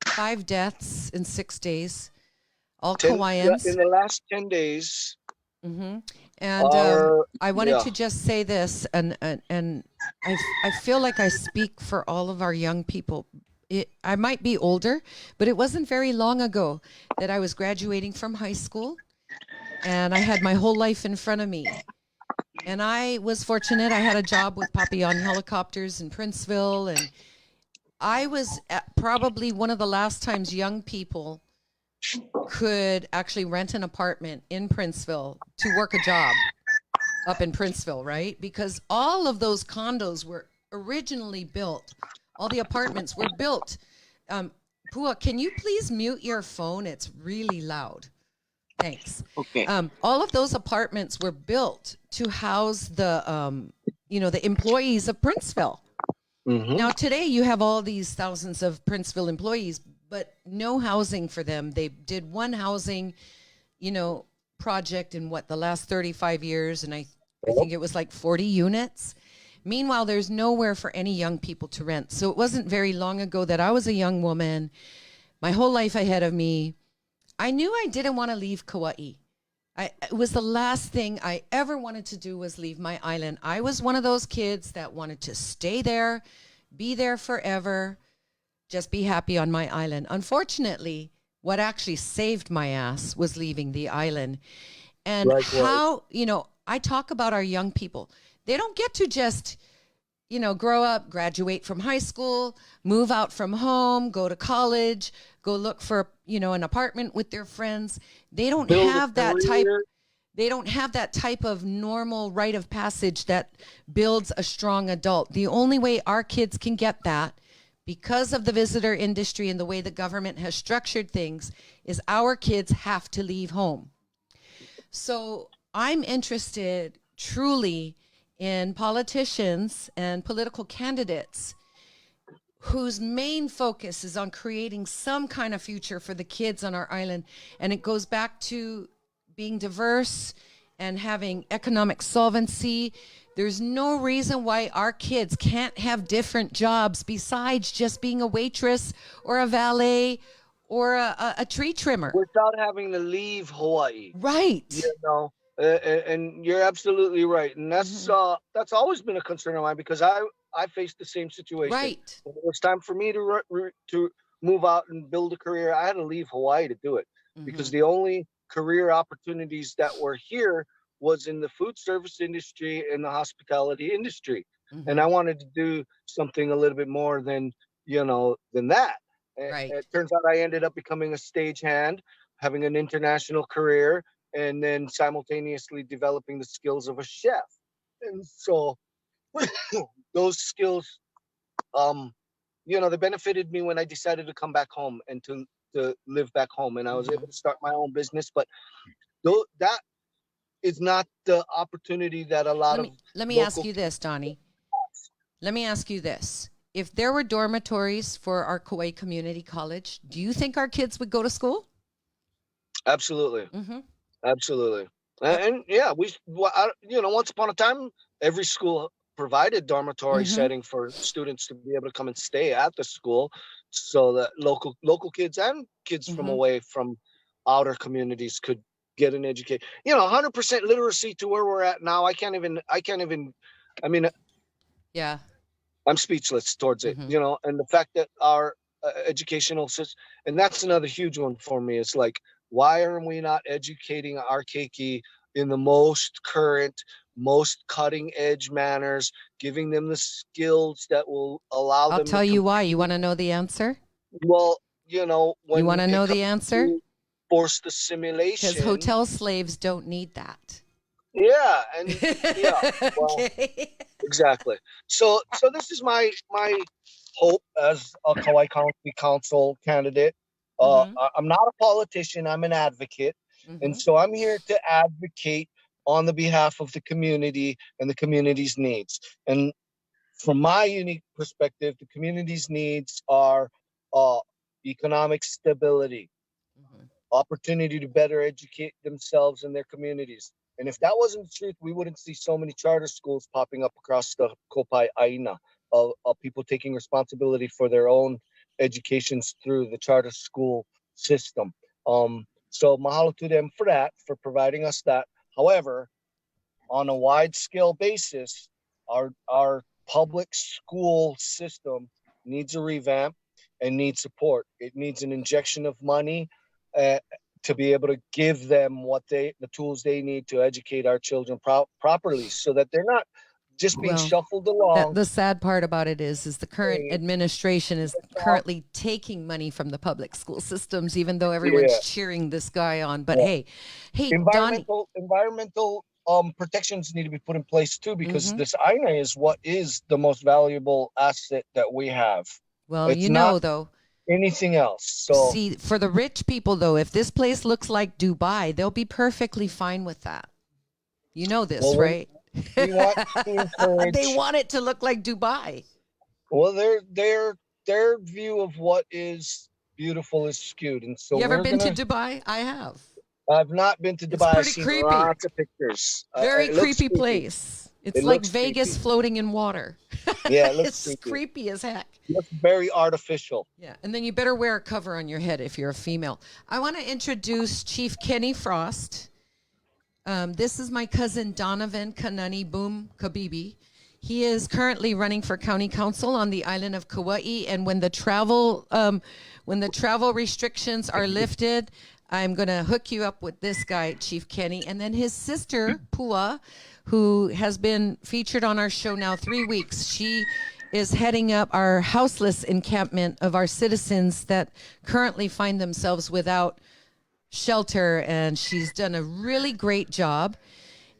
5 deaths in 6 days, all Kauaians. In the last 10 days. And I wanted to just say this, and I feel like I speak for all of our young people I might be older, but it wasn't very long ago that I was graduating from high school, and I had my whole life in front of me. And I was fortunate. I had a job with Papillon Helicopters in Princeville, and I was probably one of the last times young people could actually rent an apartment in Princeville to work a job up in Princeville, right? Because all of those condos were originally built. All the apartments were built. Pua, can you please mute your phone? It's really loud. Thanks. Okay. All of those apartments were built to house the, the employees of Princeville. Mm-hmm. Now, today you have all these thousands of Princeville employees, but no housing for them. They did one housing, project in the last 35 years. And I think it was like 40 units. Meanwhile, there's nowhere for any young people to rent. So it wasn't very long ago that I was a young woman, my whole life ahead of me. I knew I didn't want to leave Kauai. It was the last thing I ever wanted to do was leave my island. I was one of those kids that wanted to stay there, be there forever, just be happy on my island. Unfortunately, what actually saved my ass was leaving the island. And how, I talk about our young people. They don't get to just, grow up, graduate from high school, move out from home, go to college, go look for, an apartment with their friends. They don't have that type. They don't have that type of normal rite of passage that builds a strong adult. The only way our kids can get that, because of the visitor industry and the way the government has structured things, is our kids have to leave home. So I'm interested truly in politicians and political candidates whose main focus is on creating some kind of future for the kids on our island. And it goes back to being diverse and having economic solvency. There's no reason why our kids can't have different jobs besides just being a waitress or a valet or a tree trimmer. Without having to leave Hawaii. Right. And you're absolutely right. And that's always been a concern of mine, because I faced the same situation. Right. When it was time for me to move out and build a career, I had to leave Hawaii to do it, because the only career opportunities that were here was in the food service industry and the hospitality industry. And I wanted to do something a little bit more than that. Right. It turns out I ended up becoming a stagehand, having an international career, and then simultaneously developing the skills of a chef. And so those skills, they benefited me when I decided to come back home and to live back home. And I was able to start my own business. But that is not the opportunity that a lot of... Let me ask you this, Donnie. Let me ask you this. If there were dormitories for our Kauai Community College, do you think our kids would go to school? Absolutely. Absolutely. And once upon a time, every school provided dormitory setting for students to be able to come and stay at the school, so that local kids and kids from away from outer communities could get an education. 100% literacy to where we're at now. I can't even, yeah, I'm speechless towards it, and the fact that our educational system, and that's another huge one for me. It's like, why are we not educating our keiki in the most current, most cutting edge manners, giving them the skills that will allow them I'll tell you why. You want to know the answer? Well, when you want to know the answer? Forced assimilation. Because hotel slaves don't need that. Yeah, and well, exactly. So this is my hope as a Kauai County Council candidate. I'm not a politician. I'm an advocate. And so I'm here to advocate on the behalf of the community and the community's needs. And from my unique perspective, the community's needs are economic stability, opportunity to better educate themselves and their communities. And if that wasn't the truth, we wouldn't see so many charter schools popping up across the Kopai Aina of people taking responsibility for their own educations through the charter school system. So mahalo to them for that, for providing us that. However, on a wide scale basis, our public school system needs a revamp. and need support. It needs an injection of money to be able to give them the tools they need to educate our children properly, so that they're not just being shuffled along. The sad part about it is the current administration is currently taking money from the public school systems, even though everyone's cheering this guy on. But hey, environmental protections need to be put in place too, because this INA is what is the most valuable asset that we have. Well, it's not anything else. So see, for the rich people though, if this place looks like Dubai, they'll be perfectly fine with that. You know this, right? We want to encourage, they want it to look like Dubai. Well, their view of what is beautiful is skewed, and so you ever been to Dubai? I have. I've not been to Dubai. It's pretty creepy. Lots of pictures. Very creepy place. It's like Vegas floating in water. Yeah, it looks it's creepy as heck. It looks very artificial. Yeah, and then you better wear a cover on your head if you're a female. I want to introduce Chief Kenny Frost. This is my cousin Donovan Kanani Boom Kabibi. He is currently running for county council on the island of Kauai, and when the travel restrictions are lifted, I'm going to hook you up with this guy, Chief Kenny, and then his sister Pua, who has been featured on our show now 3 weeks. She is heading up our houseless encampment of our citizens that currently find themselves without shelter, and she's done a really great job.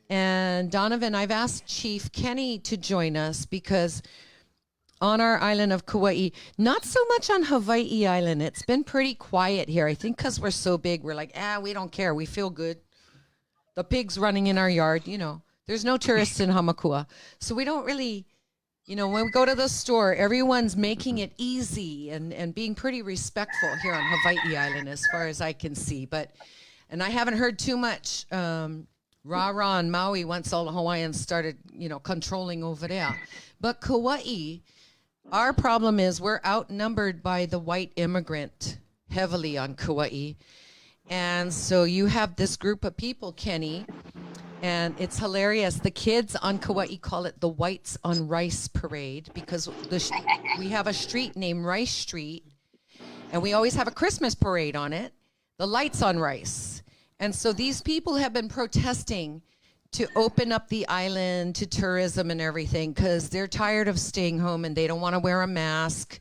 And Donovan, I've asked Chief Kenny to join us because on our island of Kauai, not so much on Hawaii Island. It's been pretty quiet here. I think because we're so big, we're like, we don't care. We feel good. The pigs running in our yard, there's no tourists in Hamakua. So we don't really, when we go to the store, everyone's making it easy and being pretty respectful here on Hawaii Island as far as I can see. And I haven't heard too much rah-rah on Maui once all the Hawaiians started, controlling over there. But Kauai, our problem is we're outnumbered by the white immigrant heavily on Kauai. And so you have this group of people, Kenny, and it's hilarious. The kids on Kauai call it the Whites on Rice Parade because we have a street named Rice Street, and we always have a Christmas parade on it, the Lights on Rice. And so these people have been protesting to open up the island to tourism and everything because they're tired of staying home and they don't want to wear a mask,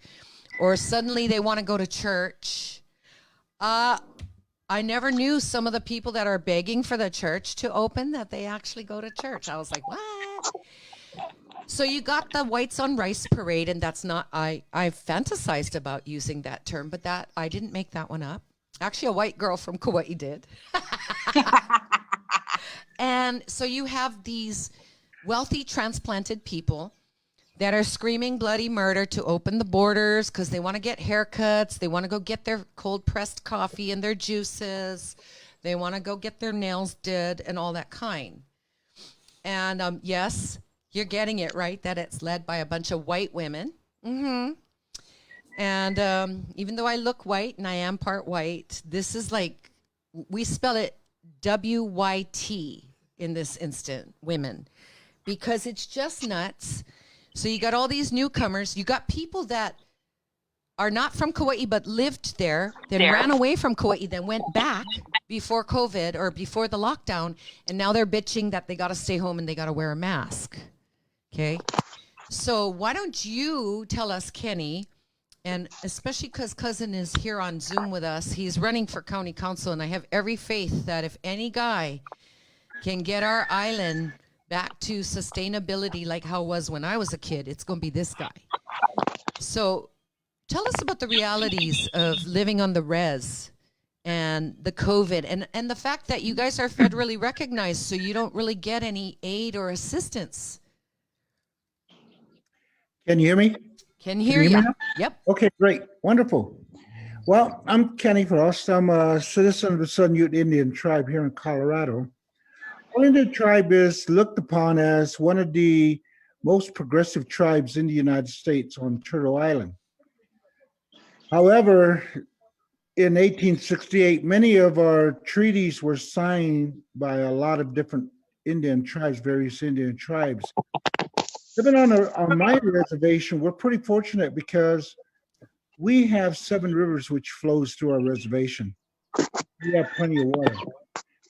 or suddenly they want to go to church. I never knew some of the people that are begging for the church to open that they actually go to church. I was like, what? So you got the Whites on Rice Parade, and that's not, I fantasized about using that term, but that I didn't make that one up. Actually, a white girl from Kauai did. And so you have these wealthy transplanted people that are screaming bloody murder to open the borders because they want to get haircuts. They want to go get their cold pressed coffee and their juices. They want to go get their nails did and all that kind. And yes, you're getting it right, that it's led by a bunch of white women. Mm-hmm. And even though I look white and I am part white, this is like, we spell it W-Y-T in this instant, women, because it's just nuts. So you got all these newcomers. You got people that are not from Kauai but lived there, then ran away from Kauai, then went back before COVID or before the lockdown, and now they're bitching that they got to stay home and they got to wear a mask. Okay? So why don't you tell us, Kenny, and especially because Cousin is here on Zoom with us, he's running for county council, and I have every faith that if any guy can get our island back to sustainability like how it was when I was a kid, it's going to be this guy. So tell us about the realities of living on the res and the COVID and the fact that you guys are federally recognized, so you don't really get any aid or assistance. Can you hear me? Can hear you. Yep. Okay, great. Wonderful. Well, I'm Kenny Frost. I'm a citizen of the Southern Ute Indian tribe here in Colorado. All Indian tribe is looked upon as one of the most progressive tribes in the United States on Turtle Island. However, in 1868, many of our treaties were signed by a lot of different Indian tribes, various Indian tribes. Living on my reservation, we're pretty fortunate because We have 7 rivers which flows through our reservation. We have plenty of water.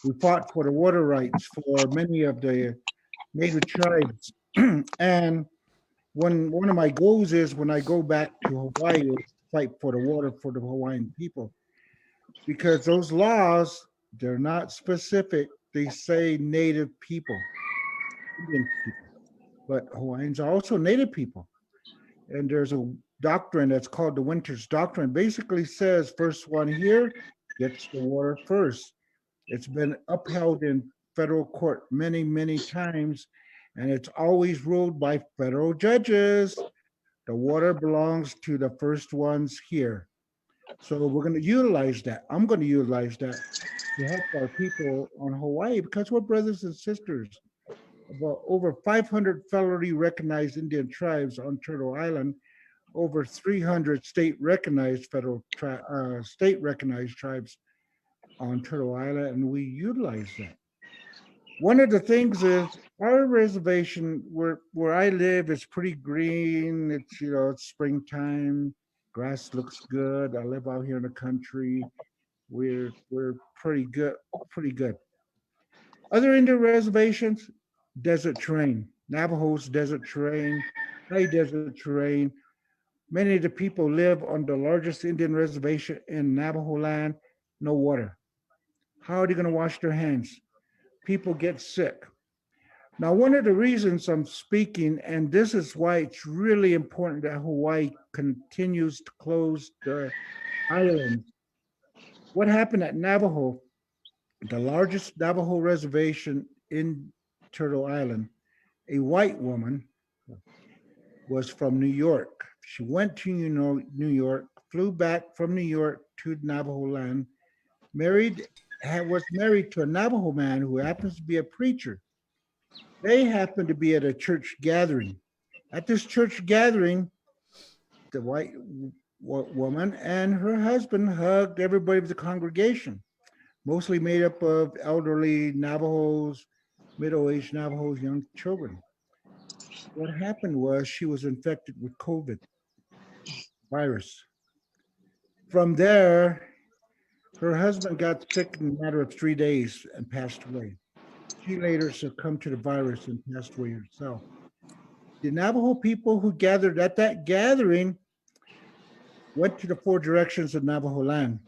We fought for the water rights for many of the native tribes. And one of my goals is when I go back to Hawaii is to fight for the water for the Hawaiian people. Because those laws, they're not specific. They say native people, Indian people. But Hawaiians are also native people. And there's a doctrine that's called the Winters Doctrine. Basically says first one here gets the water first. It's been upheld in federal court many, many times, and it's always ruled by federal judges. The water belongs to the first ones here. So we're going to utilize that. I'm going to utilize that to help our people on Hawaii because we're brothers and sisters. About over 500 federally recognized Indian tribes on Turtle Island, over 300 state-recognized state-recognized tribes on Turtle Island, and we utilize that. One of the things is our reservation where I live is pretty green. It's it's springtime, grass looks good. I live out here in the country. We're pretty good, pretty good. Other Indian reservations, desert terrain. Navajo's desert terrain, high desert terrain. Many of the people live on the largest Indian reservation in Navajo land, no water. How are they going to wash their hands? People get sick. Now, one of the reasons I'm speaking, and this is why it's really important that Hawaii continues to close the islands. What happened at Navajo, the largest Navajo reservation in Turtle Island, a white woman was from New York. She went to New York, flew back from New York to Navajo land, was married to a Navajo man who happens to be a preacher. They happened to be at a church gathering. At this church gathering, the white woman and her husband hugged everybody of the congregation, mostly made up of elderly Navajos, middle-aged Navajos, young children. What happened was she was infected with COVID virus. From there, her husband got sick in a matter of 3 days and passed away. She later succumbed to the virus and passed away herself. The Navajo people who gathered at that gathering went to the 4 directions of Navajo land,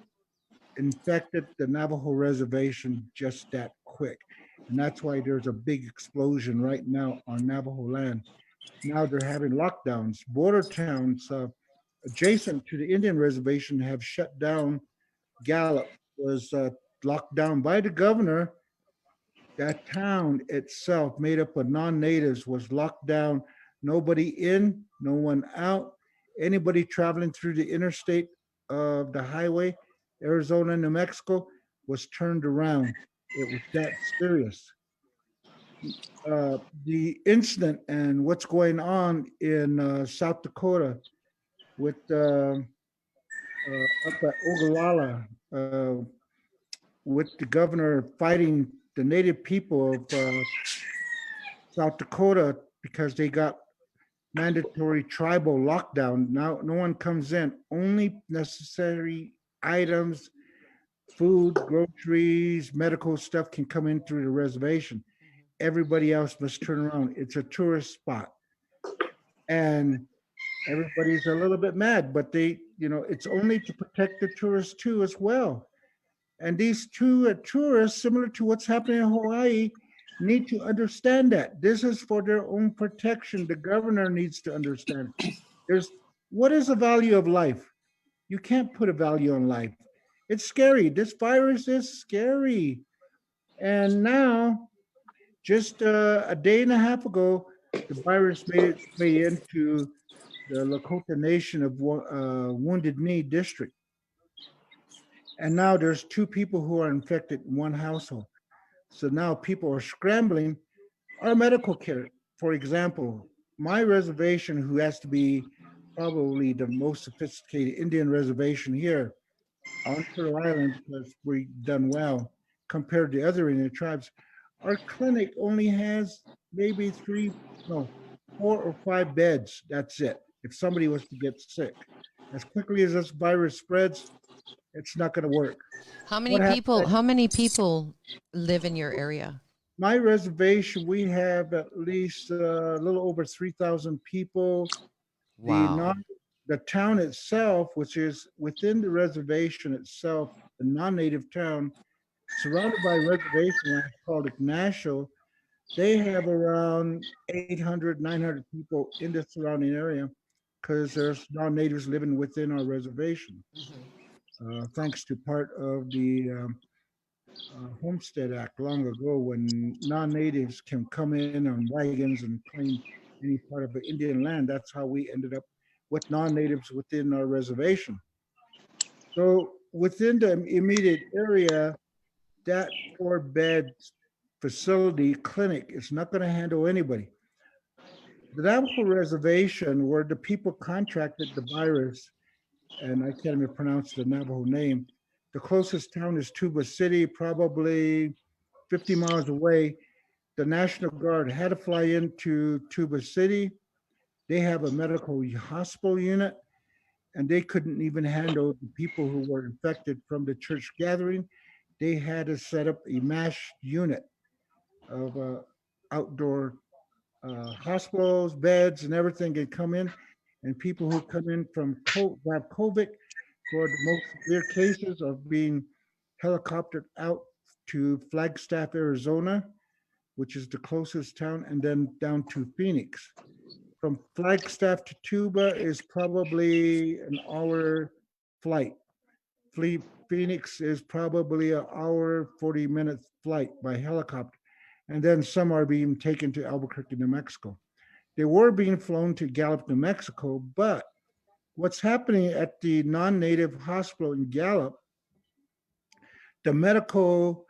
infected the Navajo reservation just that quick. And that's why there's a big explosion right now on Navajo land. Now they're having lockdowns. Border towns adjacent to the Indian reservation have shut down. Gallup was locked down by the governor. That town itself, made up of non-natives, was locked down. Nobody in, no one out. Anybody traveling through the interstate of the highway, Arizona, New Mexico, was turned around. It was that serious. The incident and what's going on in South Dakota with up at Ogallala, with the governor fighting the native people of South Dakota because they got mandatory tribal lockdown. Now no one comes in, only necessary items, food, groceries, medical stuff can come in through the reservation. Everybody else must turn around. It's a tourist spot. And everybody's a little bit mad, but it's only to protect the tourists too as well. And these two tourists, similar to what's happening in Hawaii, need to understand that this is for their own protection. The governor needs to understand. What is the value of life? You can't put a value on life. It's scary. This virus is scary. And now, just a day and a half ago, the virus made its way into the Lakota Nation of Wounded Knee District. And now there's 2 people who are infected in one household. So now people are scrambling. Our medical care, for example, my reservation, who has to be probably the most sophisticated Indian reservation here on Turtle Island, because we've done well compared to other Indian tribes, our clinic only has maybe 4 or 5 beds. That's it. If somebody was to get sick, As quickly as this virus spreads, it's not going to work. How many people live in your area? My reservation, we have at least a little over 3,000 people. Wow. The town itself, which is within the reservation itself, the non-native town, surrounded by reservation land called Ignacio, they have around 800, 900 people in the surrounding area because there's non-natives living within our reservation. Thanks to part of the Homestead Act long ago, when non-natives can come in on wagons and claim any part of the Indian land. That's how we ended up with non-natives within our reservation. So within the immediate area, that 4-bed facility clinic is not going to handle anybody. The Navajo reservation, where the people contracted the virus, and I can't even pronounce the Navajo name, the closest town is Tuba City, probably 50 miles away. The National Guard had to fly into Tuba City. They have a medical hospital unit, and they couldn't even handle the people who were infected from the church gathering. They had to set up a MASH unit of outdoor hospitals, beds, and everything can come in. And people who come in from have COVID, for the most severe cases, of being helicoptered out to Flagstaff, Arizona, which is the closest town, and then down to Phoenix. From Flagstaff to Tuba is probably an hour flight. Phoenix is probably an hour, 40-minute flight by helicopter. And then some are being taken to Albuquerque, New Mexico. They were being flown to Gallup, New Mexico, but what's happening at the non-native hospital in Gallup, the medical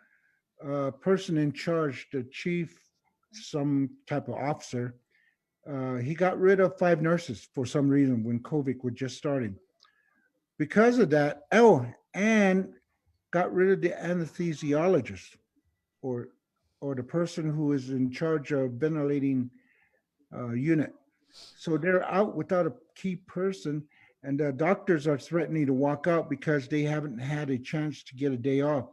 person in charge, the chief, some type of officer, he got rid of 5 nurses for some reason when COVID was just starting. Because of that, and got rid of the anesthesiologist or the person who is in charge of ventilating unit. So they're out without a key person, and the doctors are threatening to walk out because they haven't had a chance to get a day off.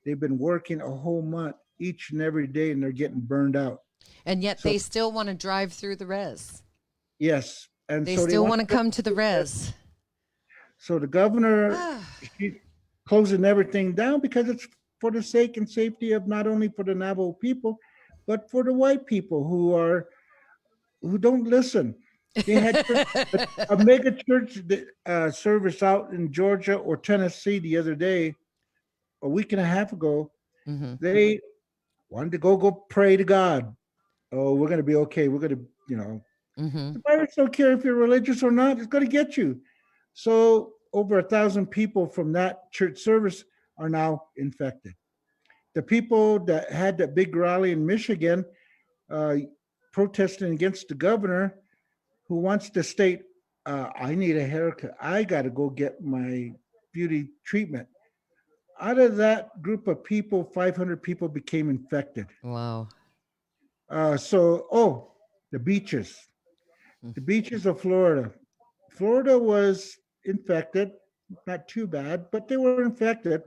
They've been working a whole month each and every day, and they're getting burned out. And yet they still want to drive through the res. Yes. And they so still want to come to the res. So the governor, she's closing everything down because it's for the sake and safety of not only for the Navajo people, but for the white people who don't listen. They had a mega church service out in Georgia or Tennessee the other day, a week and a half ago. Mm-hmm. They wanted to go pray to God. Oh, we're going to be okay. We're going to, Mm-hmm. The virus don't care if you're religious or not. It's going to get you. So over 1,000 people from that church service are now infected. The people that had that big rally in Michigan protesting against the governor who wants to state, I need a haircut. I got to go get my beauty treatment. Out of that group of people, 500 people became infected. Wow. The beaches. The beaches of Florida. Florida was infected, not too bad, but they were infected.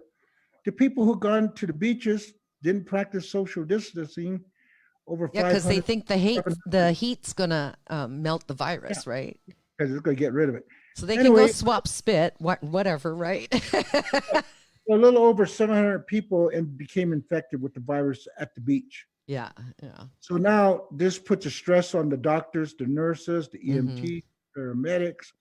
The people who gone to the beaches didn't practice social distancing. Over 500. Because they think the heat's gonna melt the virus, right? Because it's gonna get rid of it. So they can go swap spit, whatever, right? A little over 700 people became infected with the virus at the beach. Yeah. So now this puts a stress on the doctors, the nurses, the EMT, paramedics,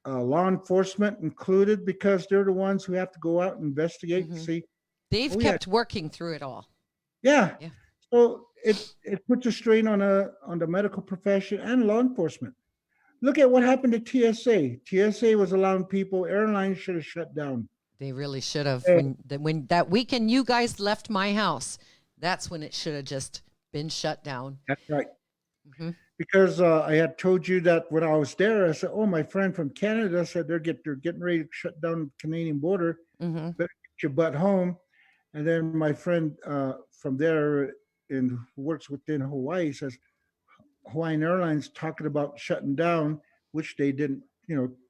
law enforcement included, because they're the ones who have to go out and investigate and see. They've kept working through it all. Yeah. So it puts a strain on the medical profession and law enforcement. Look at what happened to TSA. TSA was allowing people, airlines should have shut down. They really should have. When that weekend you guys left my house, that's when it should have just been shut down. That's right. Mm-hmm. Because I had told you that when I was there, I said, my friend from Canada said they're getting ready to shut down the Canadian border. Mm-hmm. Better get your butt home. And then my friend from there who works within Hawaii says, Hawaiian Airlines talking about shutting down, which they didn't,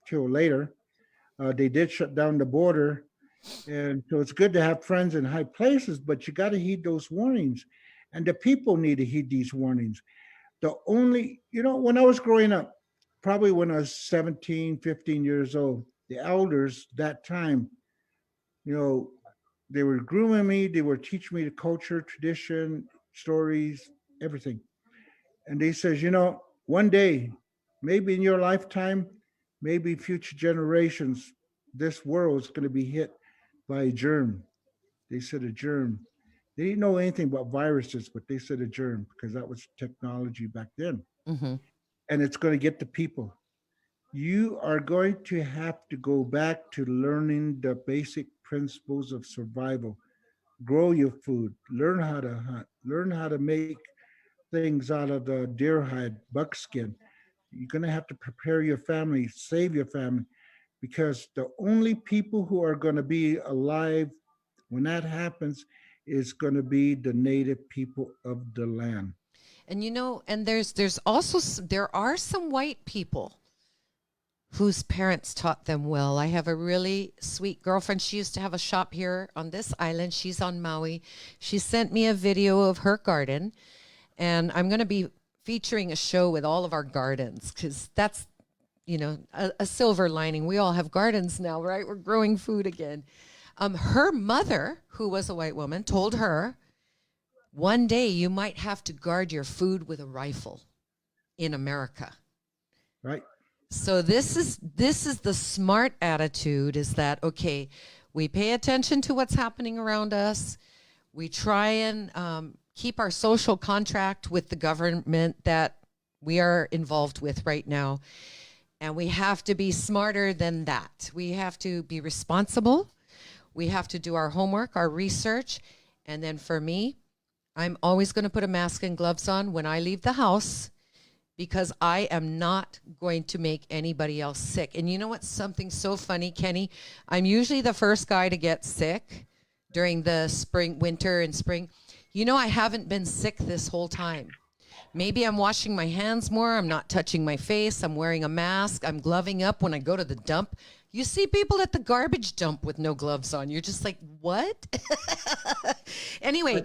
till later. They did shut down the border. And so it's good to have friends in high places, but you got to heed those warnings. And the people need to heed these warnings. The only, when I was growing up, probably when I was 17, 15 years old, the elders that time, they were grooming me. They were teaching me the culture, tradition, stories, everything. And they says, one day, maybe in your lifetime, maybe future generations, this world is going to be hit by a germ. They said a germ. They didn't know anything about viruses, but they said a germ because that was technology back then. Mm-hmm. And it's going to get the people. You are going to have to go back to learning the basic principles of survival. Grow your food, learn how to hunt, learn how to make things out of the deer hide, buckskin. You're going to have to prepare your family, save your family, because the only people who are going to be alive when that happens is going to be the native people of the land. And and there are some white people whose parents taught them well. I have a really sweet girlfriend. She used to have a shop here on this island. She's on Maui. She sent me a video of her garden, and I'm going to be featuring a show with all of our gardens because that's, a silver lining. We all have gardens now, right? We're growing food again. Her mother, who was a white woman, told her, one day you might have to guard your food with a rifle in America. Right. So this is the smart attitude, is that, okay, we pay attention to what's happening around us. We try and keep our social contract with the government that we are involved with right now. And we have to be smarter than that. We have to be responsible. We have to do our homework, our research. And then for me, I'm always going to put a mask and gloves on when I leave the house, because I am not going to make anybody else sick. And you know what's something so funny, Kenny? I'm usually the first guy to get sick during the winter and spring. I haven't been sick this whole time. Maybe I'm washing my hands more. I'm not touching my face. I'm wearing a mask. I'm gloving up when I go to the dump. You see people at the garbage dump with no gloves on. You're just like, what? Anyway,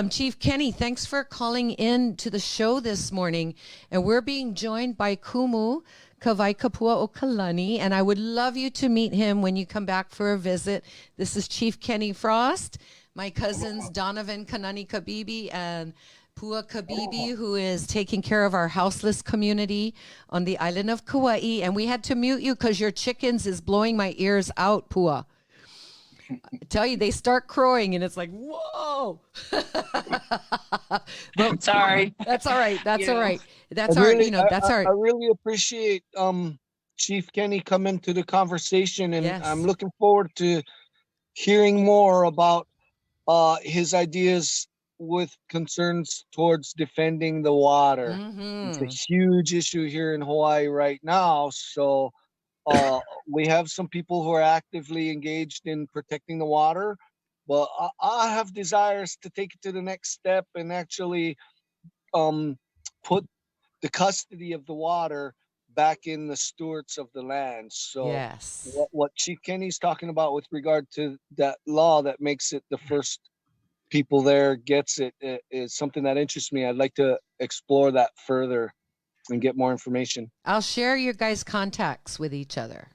Chief Kenny, thanks for calling in to the show this morning. And we're being joined by Kumu Kavaikapua Okalani. And I would love you to meet him when you come back for a visit. This is Chief Kenny Frost, my cousins Donovan Kanani Kabibi and Pua Kabibi, who is taking care of our houseless community on the island of Kauai. And we had to mute you because your chickens is blowing my ears out, Pua. I tell you, they start crowing and it's like, whoa. But, sorry. That's all right. That's all right. That's I our, really, that's our. I really appreciate Chief Kenny coming to the conversation, and Yes. I'm looking forward to hearing more about his ideas with concerns towards defending the water. It's a huge issue here in Hawaii right now. So we have some people who are actively engaged in protecting the water, but I have desires to take it to the next step and actually put the custody of the water back in the stewards of the land. So yes. what Chief Kenny's talking about with regard to that law that makes it the first people there gets it is something that interests me. I'd like to explore that further and get more information. I'll share your guys' contacts with each other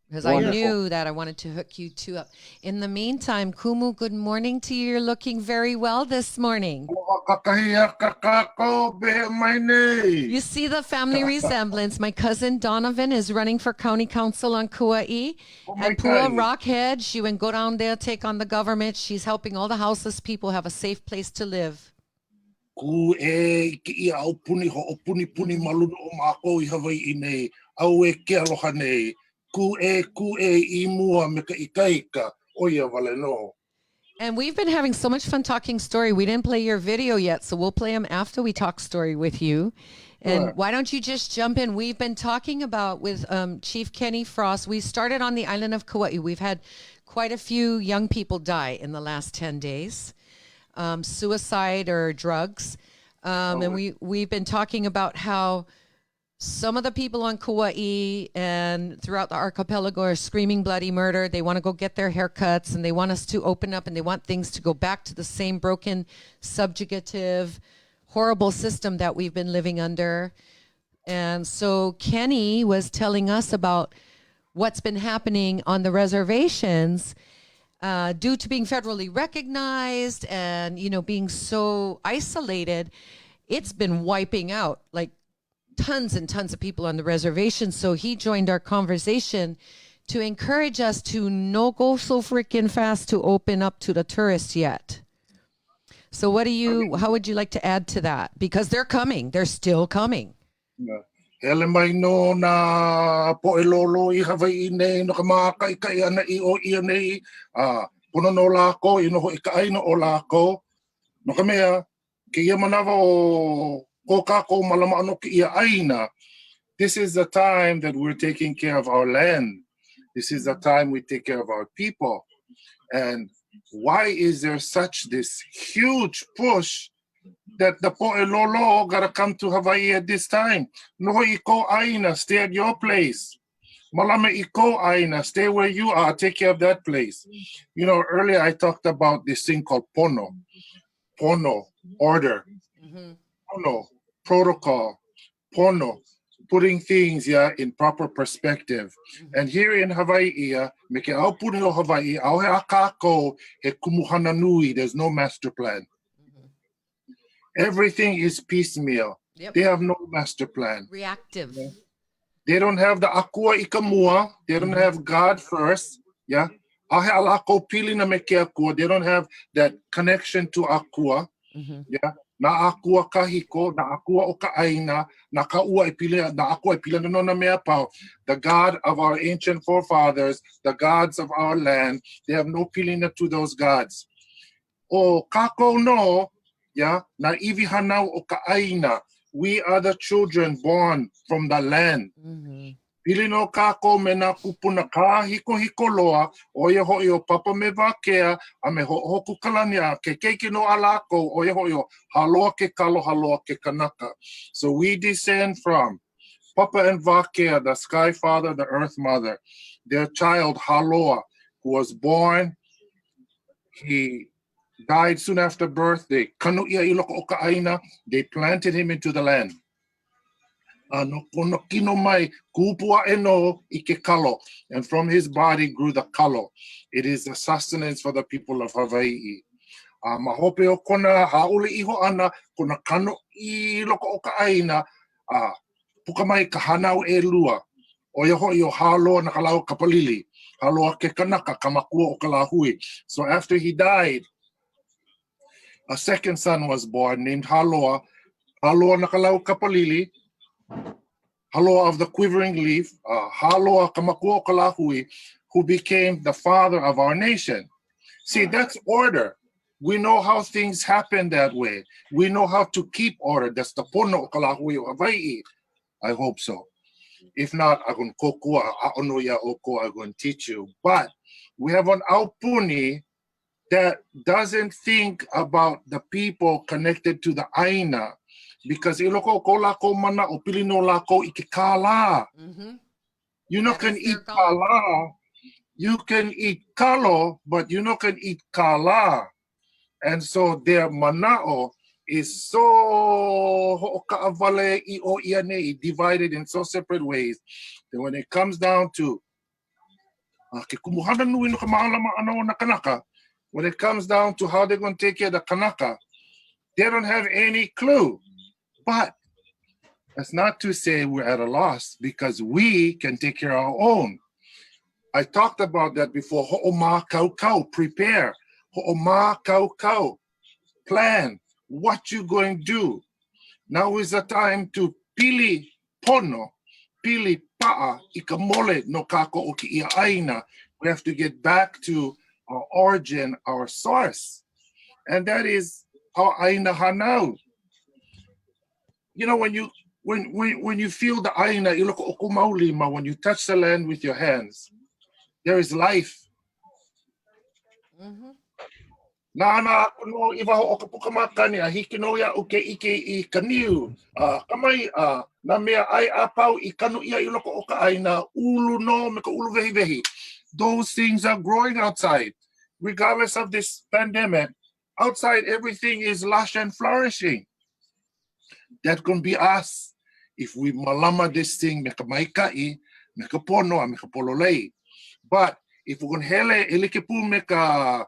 because I Wonderful. knew that I wanted to hook you two up. In the meantime, Kumu, good morning to you. You're looking very well this morning. You see the family resemblance. My cousin Donovan is running for county council on Kauai. And Pua Rockhead, she went go down there, take on the government. She's helping all the houseless people have a safe place to live. Ku e ki ia au puni ho o puni malunu o mako I Hawaii nei au e ke aloha nei ku e I mua me ka ikaika o ia wale no. And we've been having so much fun talking story. We didn't play your video yet, so we'll play them after we talk story with you. And Sure. why don't you just jump in? We've been talking about with Chief Kenny Frost. We started on the island of Kauai. We've had quite a few young people die in the last 10 days. Suicide or drugs. And we've been talking about how some of the people on Kauai and throughout the archipelago are screaming bloody murder. They want to go get their haircuts and they want us to open up and they want things to go back to the same broken, subjugative, horrible system that we've been living under. And so Kenny was telling us about what's been happening on the reservations due to being federally recognized and, you know, being so isolated. It's been wiping out like tons and tons of people on the reservation. So he joined our conversation to encourage us to no go so freaking fast to open up to the tourists yet. So how would you like to add to that? Because they're coming, they're still coming. Hele mai no na po'elolo I Hawaii nei no ka maka'ikai ana I o ia nei pono no lako I no ho ikaina o lako no ka mea ke ia manawa o ko kako malama ano ki ia aina. This is the time that we're taking care of our land. This is the time we take care of our people. And why is there such this huge push that the po'elolo gotta come to Hawaii at this time? No iko aina, stay at your place. Malame iko aina, stay where you are, take care of that place. You know, earlier I talked about this thing called pono. Pono, order. Pono, protocol. Pono, putting things in proper perspective. And here in Hawaii, me ke au puni o Hawaii, au he akako he kumuhana nui, there's no master plan. Everything is piecemeal. Yep. They have no master plan. Reactive. They don't have the akua ikamua. They don't have God first. Yeah. Ahe alako pili na meke akua. They don't have that connection to akua. Yeah. Na akua kahiko, na akua o kaaina, na kaua ipili, na akua ipili no na mea pau. The God of our ancient forefathers, the gods of our land, they have no pilina to those gods. O kako no. Yeah, na iwi hanau o kaaina. We are the children born from the land. Pili no kako me na kupuna ka hiko loa o ia hoi o papa me wakea a me hoku kalania ke keiki no alako o ia hoi o haloa ke kalo haloa ke kanaka. So we descend from Papa and Wakea, the Sky Father, the Earth Mother. Their child Haloa, who was born, he died soon after birth. They planted him into the land. And from his body grew the kalo. It is the sustenance for the people of Hawaii. Mahope o kona hauli iho ana kona kano I loko o ka aina puka mai ka hanau e lua o ia hoi o halo na kalau kapalili halo ke kanaka kamakua o kalahui. So after he died, a second son was born named Haloa. Haloa nakalau kapalili, Haloa of the quivering leaf, Haloa kamakua kalahui, who became the father of our nation. See, that's order. We know how things happen that way. We know how to keep order. That's the pono kalahui o Hawaii. I hope so. If not, I'm going to kokua, aonoya oko, I'm going to teach you. But we have an aupuni that doesn't think about the people connected to the aina, because iloko ko lako mana o pilino lako ike kala. You know can eat kala, you can eat kalo, but you know can eat kala. And so their manao is so divided in so separate ways that when it comes down to when it comes down to how they're going to take care of the Kanaka, they don't have any clue. But that's not to say we're at a loss, because we can take care of our own. I talked about that before. Ho'oma kau kau, prepare. Ho'oma kau kau, plan what you're going to do. Now is the time to pili pono, pili pa'a, ikamole no kako o ki ia aina. We have to get back to our origin, our source, and that is our aina hanau. You know, when you feel the aina, you look okumaulima, when you touch the land with your hands, there is life. Na kuno iwa ho ka pukamakani a hiki no ia uke ike I kaniu. Kamai na mea ai apau I kanu ia I loko o ka aina ulu no me ka ulu vehi vehi. Those things are growing outside. Regardless of this pandemic, outside everything is lush and flourishing. That can be us. If we malama this thing, me ka maikai, me ka pono, me ka pololei. But if we're going to hele ilikepu me ka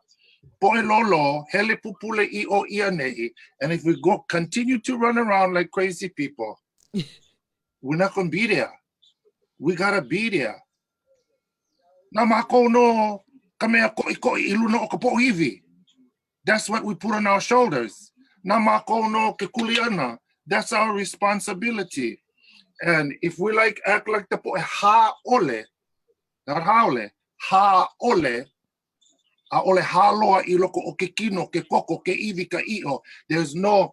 poelolo, hele pupule I o ia nei, and if we continue to run around like crazy people, we're not going to be there. We got to be there. Na mako no kamea ko iluna o ka pohivi. That's what we put on our shoulders. Na mako no ke kuliana. That's our responsibility. And if we act like the poe ha ole, not haole, ha ole, a ole haloa I loko o ke kino, ke koko, ke iwi ka i'o. There's no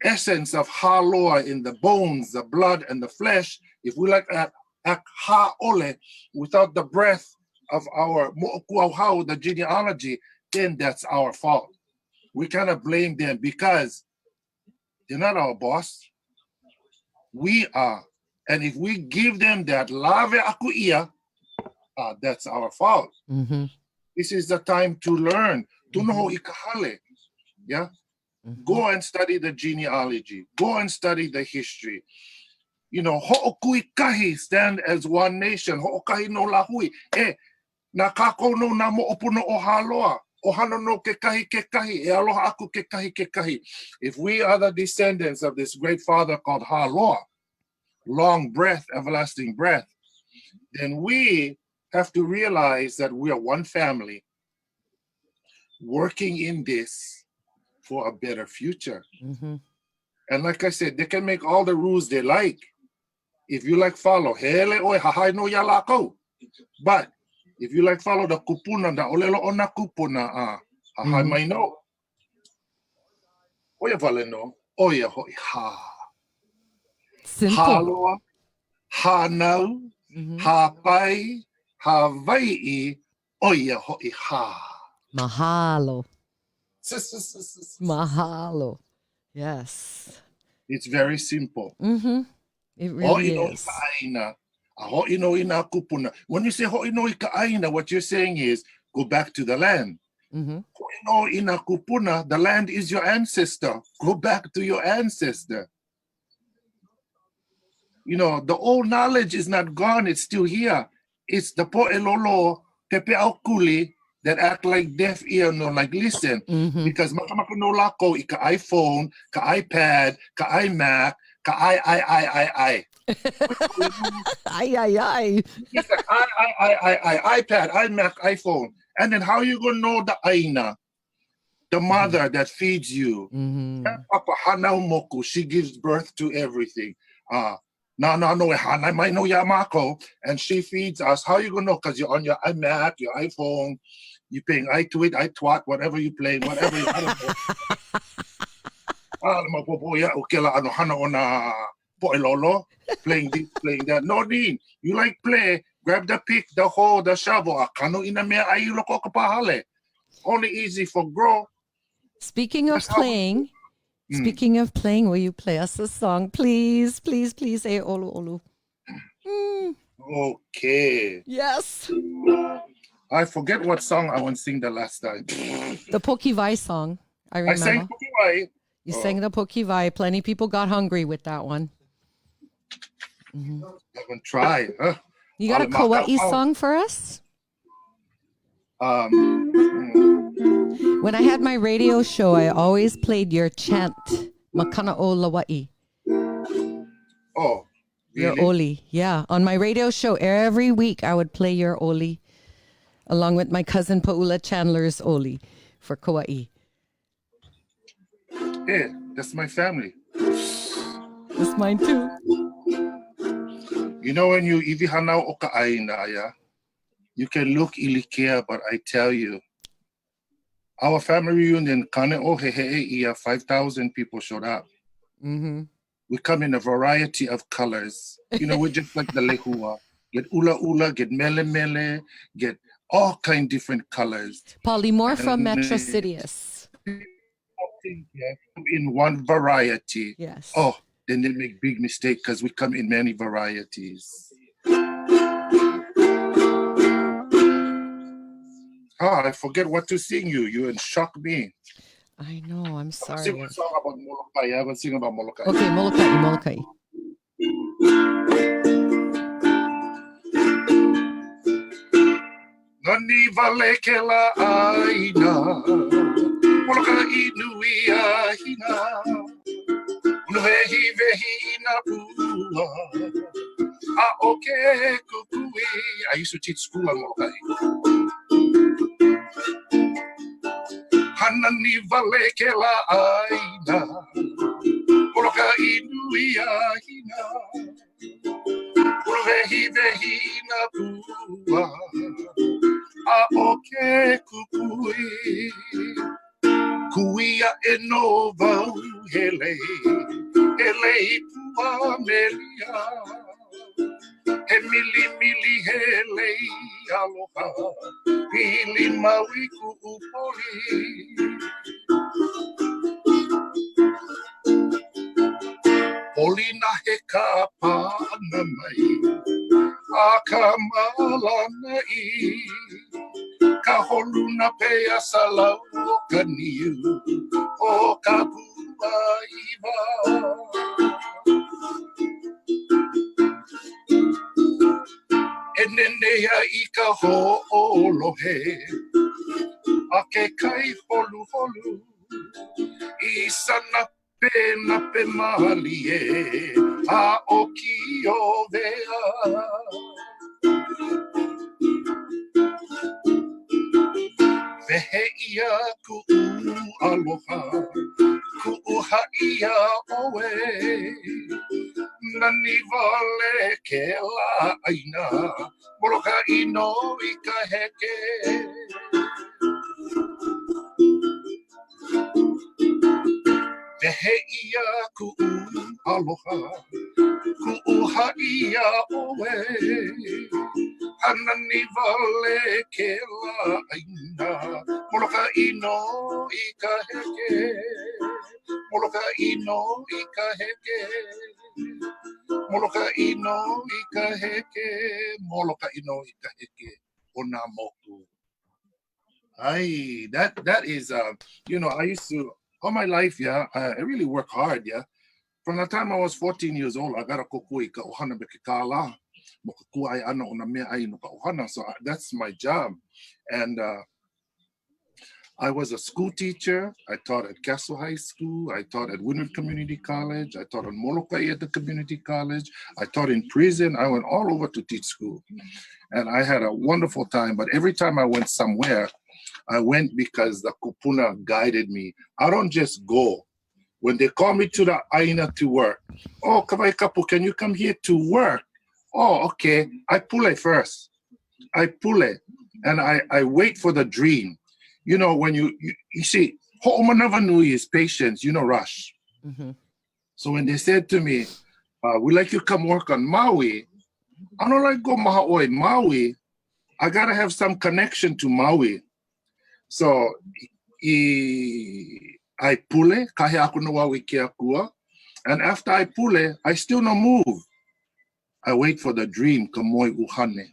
essence of haloa in the bones, the blood, and the flesh. If we act ha ole without the breath of our mo'okuauhau, the genealogy, then that's our fault. We cannot blame them because they're not our boss. We are. And if we give them that lave akuia, that's our fault. Mm-hmm. This is the time to learn. Tunoho ikahale. Yeah? Go and study the genealogy. Go and study the history. You know, ho'okui kahi stand as one nation. Ho'okahi no lahui. Na kako no na mo'opuno o haloa. Ohana no ke kahi. E aloha aku ke kahi. If we are the descendants of this great father called Haloa, long breath, everlasting breath, then we have to realize that we are one family working in this for a better future. Mm-hmm. And like I said, they can make all the rules they like. If you follow, hele oi hahai no ya lako. But if you follow the kupuna, the olelo ona kupuna, hahai mai no. Oya vale no, oya hoi ha. Simple. Haloa, ha nau, ha pai, ha vai, oya hoi ha. Mahalo. Mahalo. Yes. It's very simple. Mm-hmm. It really is. When you say ho'ino I ka'aina, what you're saying is go back to the land. Mm-hmm. Ho'ino ina kupuna, the land is your ancestor. Go back to your ancestor. You know, the old knowledge is not gone, it's still here. It's the po'elolo, pepe au kuli, that act like deaf ear, no, like listen. Mm-hmm. Because makamaka no lako, ka iPhone, ka iPad, ka iMac, ka I. Ay. Yes, I, iPad, iMac, iPhone. And then how you gonna know the aina? The mother that feeds you. Papa hanau moku, she gives birth to everything. No, I might know Yamako, and she feeds us. How you gonna know? Because you're on your iMac, your iPhone, you paying iTweet, iTwat, whatever you play, whatever you playing this, playing that. No need. You play, grab the pick, the hoe, the shovel. Only easy for grow. Speaking of playing, will you play us a song, please? Please, say olu. Okay. Yes. I forget what song I want to sing the last time. The Pokivai song. I remember. I sang Pokivai. You sang the Pokivai. Plenty of people got hungry with that one. I'm going to try. You got a Kauai song for us? When I had my radio show, I always played your chant, Makana o Lawai. Oh, really? Your Oli. Yeah. On my radio show, every week I would play your Oli, along with my cousin Paula Chandler's Oli for Kauai. Yeah, that's my family. That's mine too. You know, when you ivihanau o ka'aina, you can look ilikea, but I tell you, our family reunion, kane o hehe'eia, 5,000 people showed up. Mm-hmm. We come in a variety of colors. You know, we're just like the lehua. Get ula, get mele, get all kind different colors. Polymorpha And metrosideus. in one variety. Yes. Oh, then they make big mistake because we come in many varieties. I forget what to sing you. You shock me. I know, I'm sorry. Sing a song about Molokai. I haven't sing about Molokai. Okay, Molokai. Nani vale ke la aina, Molokai nui ahina, vehi ina pua, a oke kukui. I used to teach school on Molokai. Hanani vale ke la aina, Molokai nui ahina, vehi ina pua, a oke kukui. Kuia e nova hele pua melia, he mili hele aloha, pili maui kuupoli. Polina he kapana mai, a kamalana ka holuna pea salau o kaniu o ka pua iwa. E nenea I ka ho'olohe, a ke kai holu, I sana pena pe malie, a o ki o vea. Vehe ia ku'u aloha, ku'u ha'ia oe, nani vale ke la aina, Molokai no I ka heke. Vehe ia ku'u aloha, ku'u ha'ia oe, Hanani vale ke la aina, Molokai no I ka heke, Molokai no I ka heke, Molokai no I ka heke, Molokai no I ka heke, ona moku. Ay, that is, you know, I used to, all my life, yeah, I really work hard, yeah. From the time I was 14 years old, I got a kokui ka ohana be ke kala. So that's my job. And I was a school teacher. I taught at Castle High School. I taught at Winard Community College. I taught on Molokai at the community college. I taught in prison. I went all over to teach school. And I had a wonderful time. But every time I went somewhere, I went because the kupuna guided me. I don't just go. When they call me to the aina to work, oh, Kawai Kapu, can you come here to work? Oh, okay. I pull it first. I pull it and I wait for the dream. You know, when you see, Ho'omanava Nui is patience, you know, rush. Mm-hmm. So when they said to me, we'd like you to come work on Maui, I don't like go Maha'oi, Maui. I got to have some connection to Maui. So I pull it, kahe aku no wawi ke akua. And after I pull it, I still no move. I wait for the dream, kamoi uhane.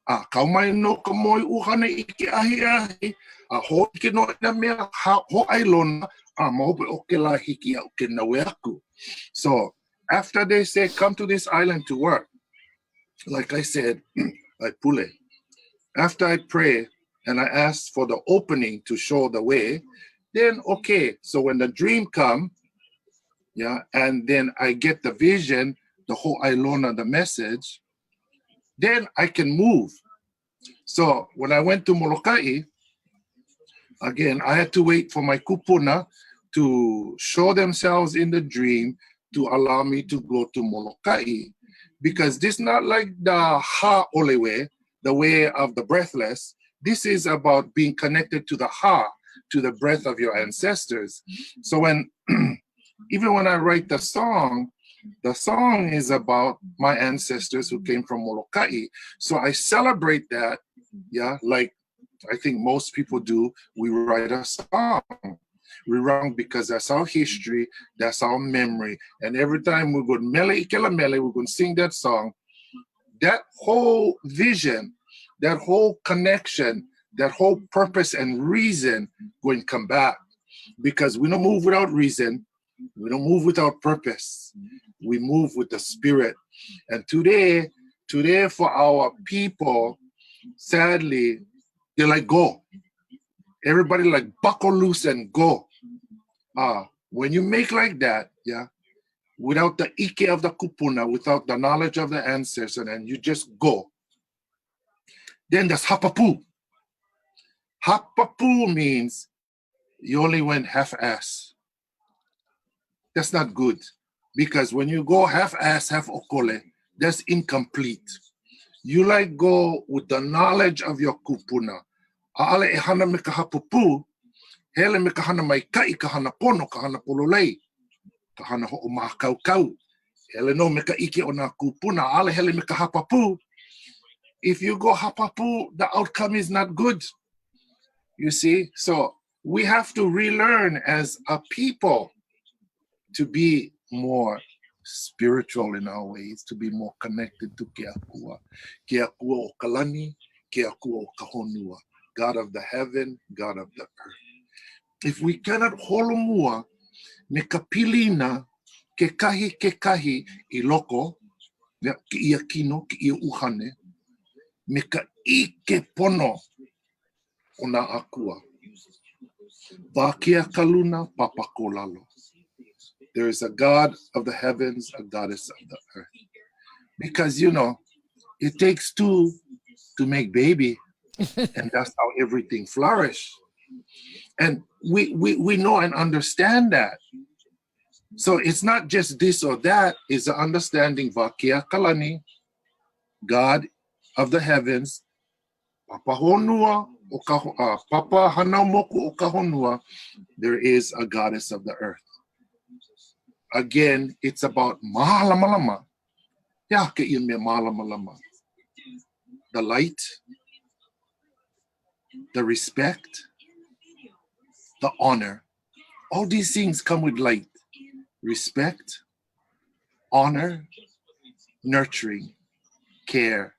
Kaumai no kamoi uhane ike ahi ahi. Ho ike no ina mea, ho ailona, mahope oke la hiki au ke nawe aku. So after they say, come to this island to work, like I said, I pull it. After I pray and I ask for the opening to show the way, then okay. So when the dream come, yeah, and then I get the vision, the whole Ailona, the message, then I can move. So when I went to Molokai, again, I had to wait for my kupuna to show themselves in the dream to allow me to go to Molokai. Because this is not like the Ha-Olewe, the way of the breathless. This is about being connected to the Ha, to the breath of your ancestors. So when, even when I write the song is about my ancestors who came from Molokai. So I celebrate that Yeah, like I think most people do. We write a song. We write because that's our history, that's our memory. And every time we go mele ikela mele, we're going to sing that song. That whole vision, that whole connection, that whole purpose and reason going to come back. Because we don't move without reason. We don't move without purpose. We move with the spirit. And today for our people, sadly, they're like, go. Everybody like buckle loose and go. When you make like that, yeah, without the ike of the kupuna, without the knowledge of the ancestors, and you just go, then that's hapapu. Hapapu means you only went half-ass. That's not good. Because when you go half-ass, half okole, that's incomplete. You like go with the knowledge of your kupuna. Aale e hana me ka hapapu, hele me ka hana mai kai ka hana pono, ka hana pololei, ka hana ho o maha kau. Hele no me ka ike o na kupuna, aale hele me ka hapapu. If you go hapapu, the outcome is not good. You see? So we have to relearn as a people to be more spiritual in our ways, to be more connected to Keakua. Keakua o Kalani, Keakua o Kahonua. God of the heaven, God of the earth. If we cannot holomua me kapilina ke kahi I loko, ki ia kino, ki ia uhane, me ka ike pono o na akua. Vakia kaluna papakolalo. There is a God of the heavens, a goddess of the earth. Because, you know, it takes two to make baby. And that's how everything flourish. And we know and understand that. So it's not just this or that, it's the understanding Vakia Kalani, God of the heavens, Papa Honua, Papa Hanaumoku Okahonua, there is a goddess of the earth. Again, it's about mahalamalama. Ya ke me mahalamalama. The light, the respect, the honor. All these things come with light. Respect, honor, nurturing, care,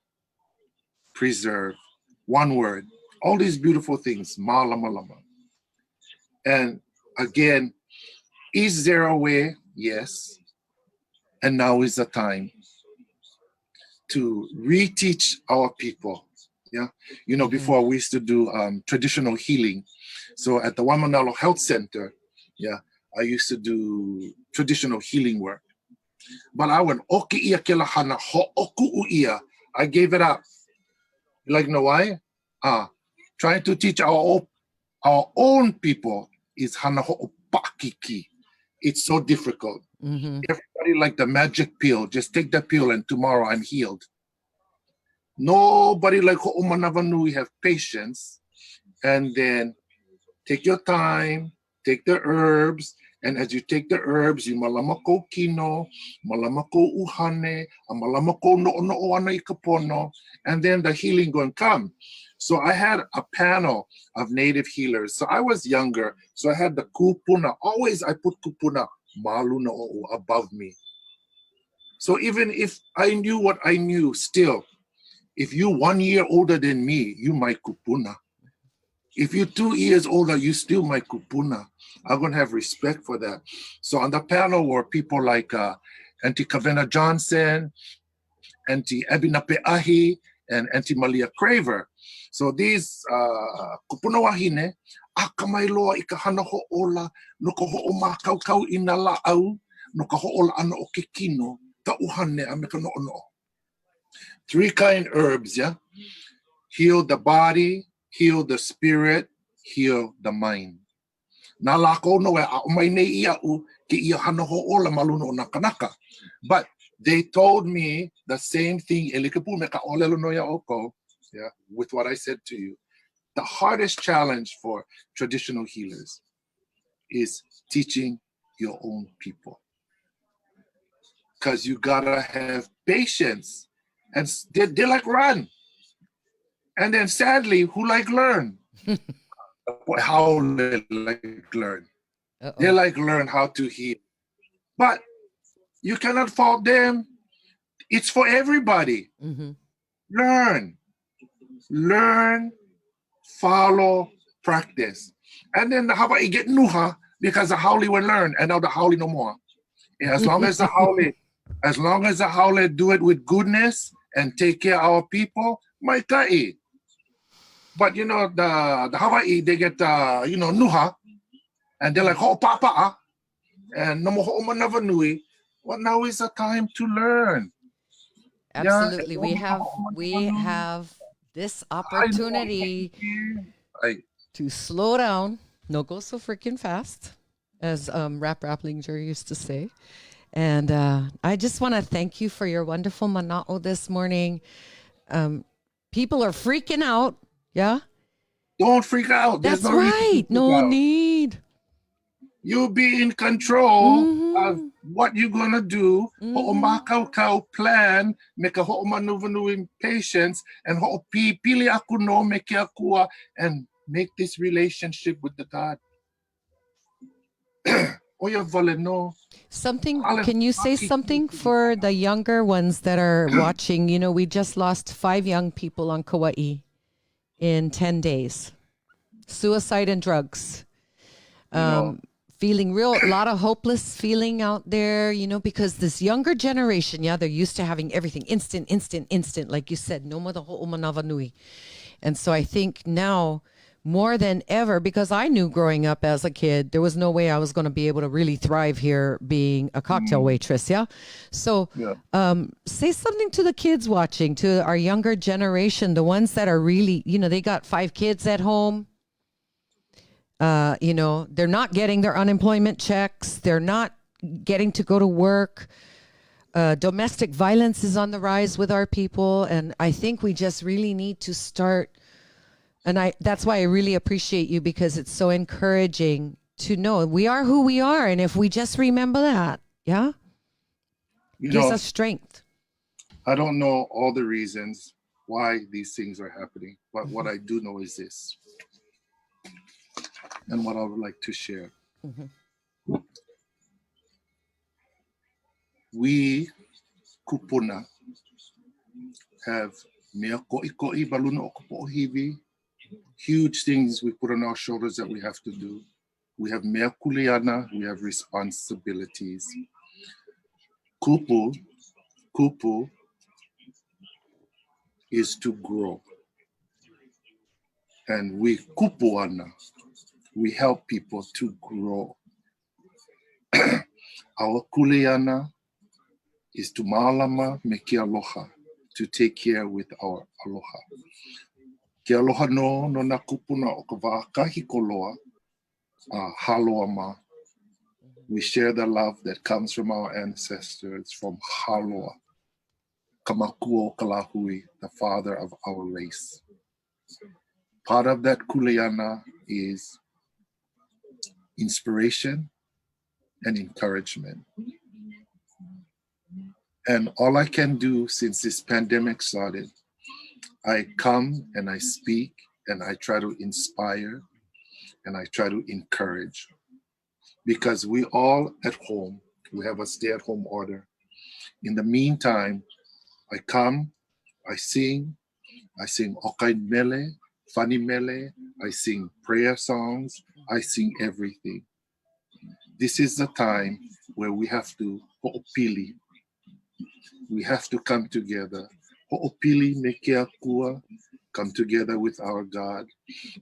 preserve. One word. All these beautiful things. Mahalamalama. And again, is there a way? Yes. And now is the time to reteach our people. Yeah. You know, before we used to do traditional healing. So at the Wamanalo Health Center, yeah, I used to do traditional healing work. But I went, oki ia ke lahana, ho oku ia. I gave it up. You like, know why? Trying to teach our own people is hana ho opakiki. It's so difficult. Everybody like the magic pill. Just take the pill and tomorrow I'm healed. Nobody like ho'omanavanu. We have patience. And then take your time, take the herbs. And as you take the herbs, you malamako kino, malamako uhane, malamako no ana ikapono, and then the healing going to come. So I had a panel of native healers. So I was younger. So I had the kupuna. Always I put kupuna maluna above me. So even if I knew what I knew, still, if you 1 year older than me, you my kupuna. If you're 2 years older, you still my kupuna. I'm going to have respect for that. So on the panel were people like Auntie Kavena Johnson, Auntie Abina Pe'ahi, and Auntie Malia Craver. So these kupuna wahine, akamailoa ikahana ho'ola, no ka ho'oma kaukau ina la'au, no ka ho'ola ana o ke kino, ka uhane ame ka no'ono. 3 kind herbs, yeah? Heal the body, heal the spirit, heal the mind. Na lako no e a mai nei ia u ke ia hana ho'ola maluna o na kanaka. But they told me the same thing, elikapu me ka olelo no ia oko, yeah, with what I said to you. The hardest challenge for traditional healers is teaching your own people. Because you gotta have patience. And they're like, run. And then sadly, who like learn? How they like learn. They like learn how to heal. But you cannot fault them. It's for everybody. Learn, follow, practice. And then how about you get nuha because the haole will learn and now the haole no more. And as long as the haole do it with goodness and take care of our people, my kai. But you know, the Hawaii, they get nuha, and they're like, oh papa, and no more never nui. Well, now is the time to learn. Absolutely. Yeah. We have this opportunity to slow down, no go so freaking fast, as Rap Rapplinger used to say. And I just want to thank you for your wonderful mana'o this morning. People are freaking out. Yeah? Don't freak out. That's right. No need. You be in control of what you're going to do. Ho'omakau plan, make a ho'omanuvanuing patience, and ho'opili aku no make akua, and make this relationship with the God. Something, can you say something for the younger ones that are watching? You know, we just lost 5 young people on Kauai in 10 days. Suicide and drugs. Feeling a lot of hopeless feeling out there, you know, because this younger generation, they're used to having everything instant, like you said, no more the ho'omanava nui. And so I think now, more than ever, because I knew growing up as a kid, there was no way I was going to be able to really thrive here being a cocktail waitress. Yeah. So say something to the kids watching, to our younger generation, the ones that are really, you know, they got 5 kids at home. You know, they're not getting their unemployment checks. They're not getting to go to work. Domestic violence is on the rise with our people. And I think we just really need to start. And that's why I really appreciate you, because it's so encouraging to know we are who we are. And if we just remember that, gives us strength. I don't know all the reasons why these things are happening, but what I do know is this, and what I would like to share. We, kupuna, have mea ko'i baluna o kupohivi, huge things we put on our shoulders that we have to do. We have mea kuleana, we have responsibilities. Kupu is to grow. And we kupuana, we help people to grow. Our kuleana is to maalama me ke aloha, to take care with our aloha. Ke aloha no na kupuna o ka wākahi koloa, haloa ma. We share the love that comes from our ancestors, from haloa, Kamakuo Kalahui, the father of our race. Part of that kuleana is inspiration and encouragement. And all I can do since this pandemic started, I come and I speak and I try to inspire and I try to encourage. Because we all at home, we have a stay-at-home order. In the meantime, I come, I sing okai mele, funny mele, I sing prayer songs, I sing everything. This is the time where we have to ho'opili. We have to come together. Ho'opili me ke akua, come together with our God.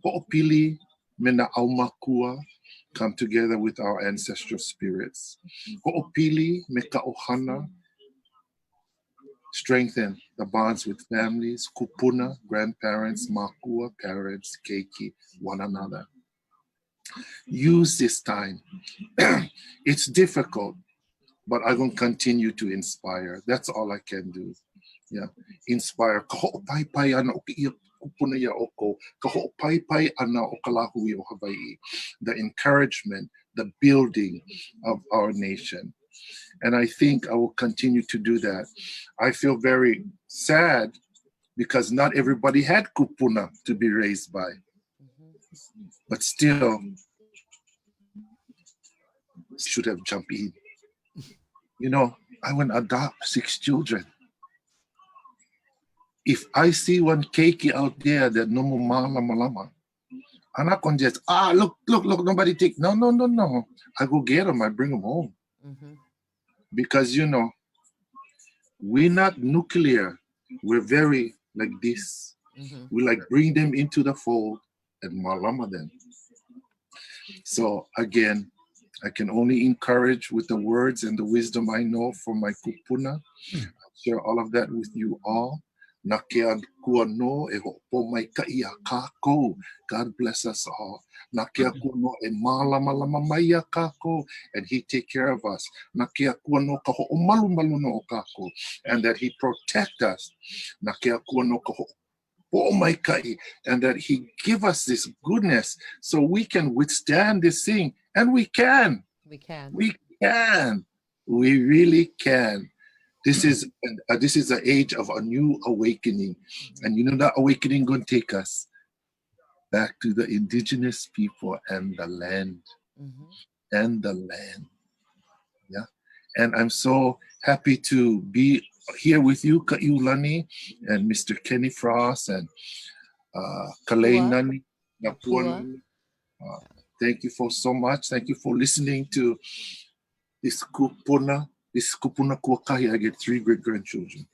Ho'opili me na aumakua, come together with our ancestral spirits. Ho'opili me ka ohana, strengthen the bonds with families, kupuna, grandparents, makua, parents, keiki, one another. Use this time. It's difficult, but I'm going to continue to inspire. That's all I can do. Yeah, inspire. Ka ho'opai ana o ki kupuna ia oko, ka ho'opai ana o ka lahui o Hawaii. The encouragement, the building of our nation. And I think I will continue to do that. I feel very sad because not everybody had kupuna to be raised by. But still, should have jumped in. You know, I want to adopt 6 children. If I see one keiki out there that no more malama, I'm not going to just, look, nobody take. No. I go get them, I bring them home. Because, you know, we're not nuclear. We're very like this. We like bring them into the fold and malama them. So again, I can only encourage with the words and the wisdom I know from my kupuna. I'll share all of that with you all. Nakia kuano e hopo mai kaia kako. God bless us all. Nakia kuano e malama mai kako, and He take care of us. Nakia kuano ka ho malu no kako, and that He protect us. Nakia kuano ka ho po mai kai, and that He give us this goodness so we can withstand this thing, and we can. We can. We can. We really can. This is the age of a new awakening. And you know that awakening going to take us back to the indigenous people and the land. And the land. Yeah. And I'm so happy to be here with you, Kaiulani, and Mr. Kenny Frost, and Kalei Nani. Thank you for so much. Thank you for listening to this kupuna. This kupuna kuakahi. I get 3 great-grandchildren.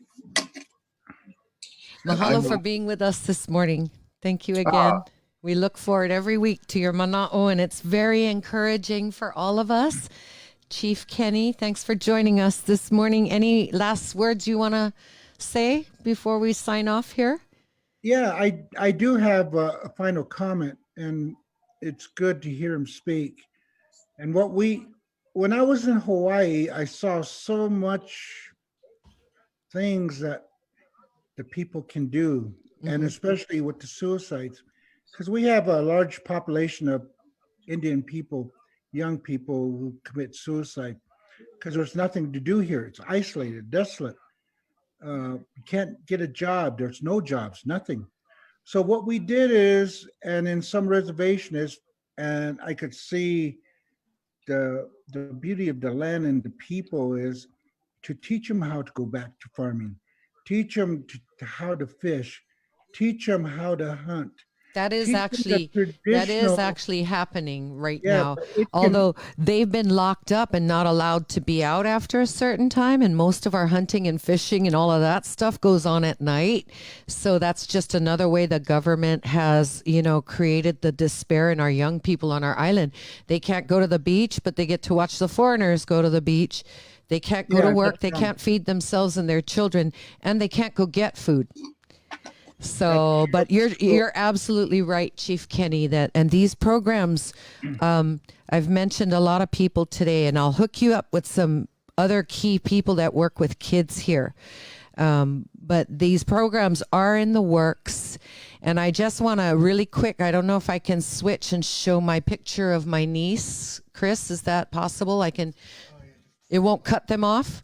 Mahalo for being with us this morning. Thank you again. We look forward every week to your mana'o, and it's very encouraging for all of us. Chief Kenny, thanks for joining us this morning. Any last words you want to say before we sign off here? Yeah, I do have a final comment, and it's good to hear him speak. And when I was in Hawaii, I saw so much things that the people can do, and especially with the suicides, because we have a large population of Indian people, young people who commit suicide because there's nothing to do here. It's isolated, desolate. You can't get a job. There's no jobs, nothing. So what we did is, and in some reservation is, and I could see the beauty of the land and the people is to teach them how to go back to farming, teach them how to fish, teach them how to hunt. That is actually happening right now. Although they've been locked up and not allowed to be out after a certain time, and most of our hunting and fishing and all of that stuff goes on at night. So that's just another way the government has, created the despair in our young people on our island. They can't go to the beach, but they get to watch the foreigners go to the beach. They can't go to work. They can't feed themselves and their children, and they can't go get food. So, but you're absolutely right, Chief Kenny, and these programs, I've mentioned a lot of people today, and I'll hook you up with some other key people that work with kids here. But these programs are in the works, and I just want to really quick, I don't know if I can switch and show my picture of my niece. Chris, is that possible? It won't cut them off?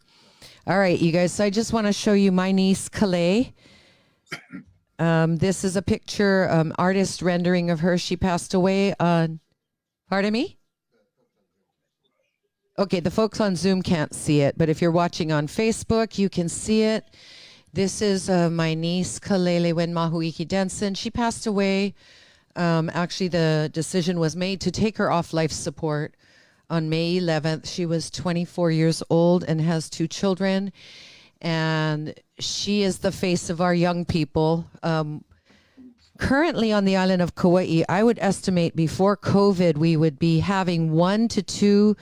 All right, you guys, so I just want to show you my niece, Kalei. This is a picture, artist rendering of her. She passed away on, pardon me? Okay, the folks on Zoom can't see it, but if you're watching on Facebook, you can see it. This is my niece, Kalele Mahuiki Denson. She passed away. Actually, the decision was made to take her off life support on May 11th. She was 24 years old and has 2 children. And she is the face of our young people. Currently on the island of Kauai, I would estimate before COVID, we would be having 1 to 2.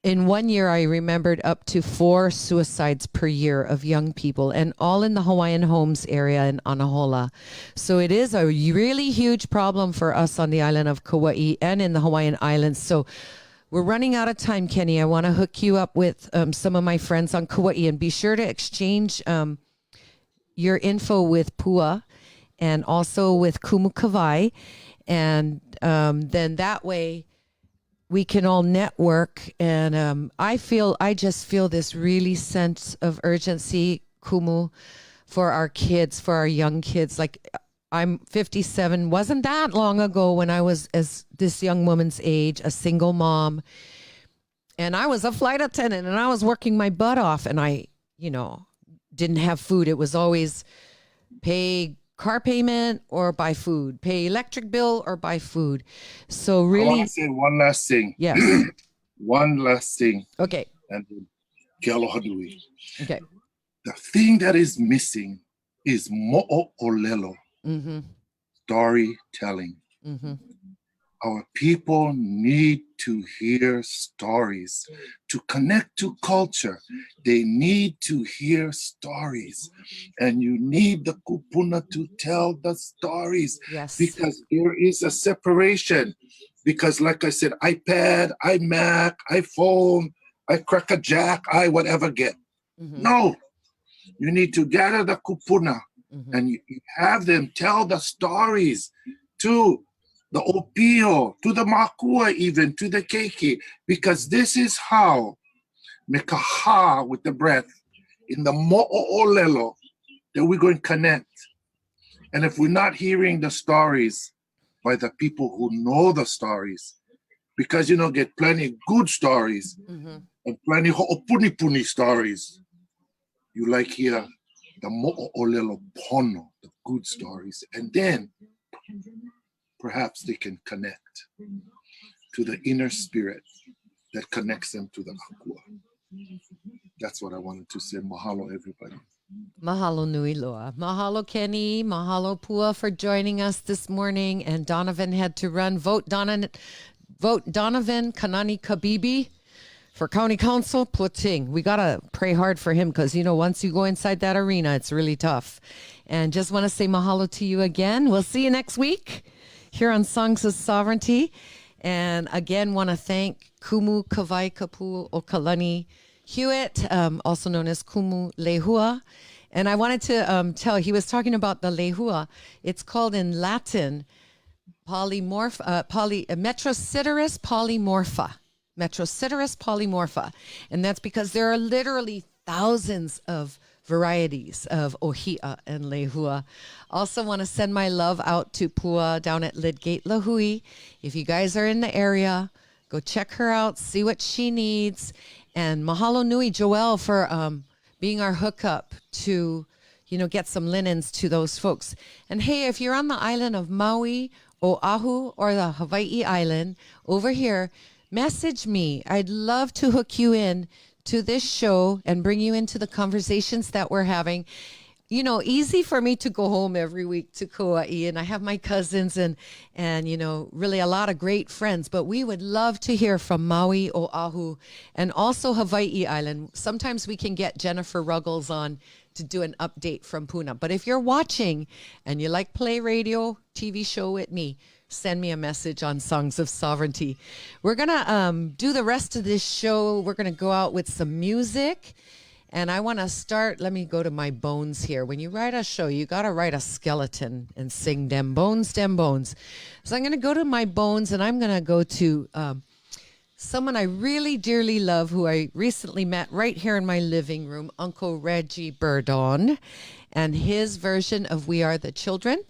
In 1 year, I remembered up to 4 suicides per year of young people, and all in the Hawaiian Homes area in Anahola. So it is a really huge problem for us on the island of Kauai and in the Hawaiian Islands. So we're running out of time, Kenny. I want to hook you up with some of my friends on Kauai, and be sure to exchange your info with Pua and also with Kumu Kawai. And then that way we can all network. And I just feel this really sense of urgency, Kumu, for our kids, for our young kids. Like I'm 57, wasn't that long ago when I was as this young woman's age, a single mom. And I was a flight attendant and I was working my butt off and I, didn't have food. It was always pay car payment or buy food, pay electric bill or buy food. So I really. want to say one last thing. Yes. One last thing. Okay. And then ke aloha nui. Okay. The thing that is missing is mo'olelo, storytelling. Our people need to hear stories. To connect to culture, they need to hear stories. And you need the kupuna to tell the stories. Yes. Because there is a separation. Because like I said, iPad, iMac, iPhone, I crack a jack, I whatever get. No. You need to gather the kupuna and you have them tell the stories to the opio, to the makua even, to the keiki, because this is how mekaha with the breath in the mo'olelo that we're going to connect. And if we're not hearing the stories by the people who know the stories, because get plenty good stories and plenty ho'opuni stories. You like hear the mo'olelo pono, the good stories, and then perhaps they can connect to the inner spirit that connects them to the akua. That's what I wanted to say. Mahalo, everybody. Mahalo nui loa. Mahalo, Kenny. Mahalo, Pua, for joining us this morning. And Donovan had to run. Vote Donovan Kanani Kabibi for county council. Puting. We got to pray hard for him because, once you go inside that arena, it's really tough. And just want to say mahalo to you again. We'll see you next week here on Songs of Sovereignty. And again, want to thank Kumu Kawai Kapu Okalani Hewitt, also known as Kumu Lehua. And I wanted to tell, he was talking about the Lehua. It's called in Latin Metrosideros polymorpha. Metrosideros polymorpha. And that's because there are literally thousands of varieties of ohia and lehua. Also want to send my love out to Pua down at Lidgate Lahui. If you guys are in the area, go check her out, see what she needs. And mahalo nui Joelle for being our hookup to, get some linens to those folks. And hey, if you're on the island of Maui, Oahu, or the Hawaii Island over here, message me. I'd love to hook you in to this show and bring you into the conversations that we're having. Easy for me to go home every week to Kauai, and I have my cousins and really a lot of great friends, but we would love to hear from Maui, Oahu, and also Hawaii Island. Sometimes we can get Jennifer Ruggles on to do an update from Puna. But if you're watching and you like Play Radio, TV show with me, send me a message on Songs of Sovereignty. We're going to do the rest of this show. We're going to go out with some music. And I want to start, let me go to my bones here. When you write a show, you got to write a skeleton and sing dem bones, dem bones. So I'm going to go to my bones, and I'm going to go to someone I really dearly love, who I recently met right here in my living room, Uncle Reggie Burdon, and his version of We Are the Children.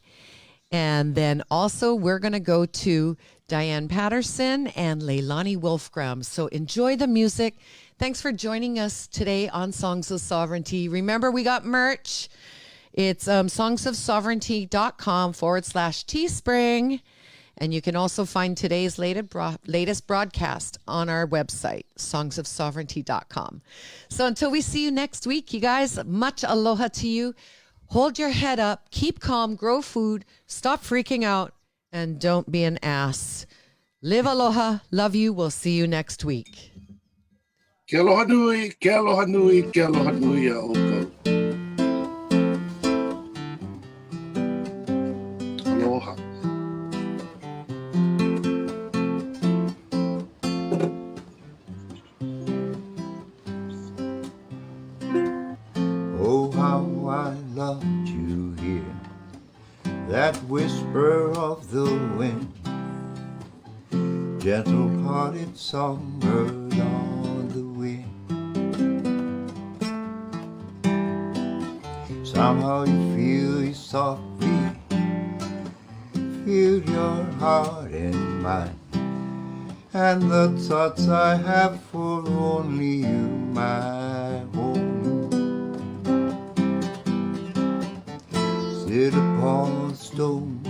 And then also we're going to go to Diane Patterson and Leilani Wolfgram. So enjoy the music. Thanks for joining us today on Songs of Sovereignty. Remember, we got merch. It's songsofsovereignty.com/Teespring. And you can also find today's latest broadcast on our website, songsofsovereignty.com. So until we see you next week, you guys, much aloha to you. Hold your head up, keep calm, grow food, stop freaking out, and don't be an ass. Live aloha, love you. We'll see you next week. Ke aloha nui, ke aloha nui, ke aloha nui a oko. Aloha. Oh, how I loved you here, that whisper of the wind, gentle-hearted songbird on the wind. Somehow you feel it softly, feel your heart and mind, and the thoughts I have for only you, my home. Sit upon a stone,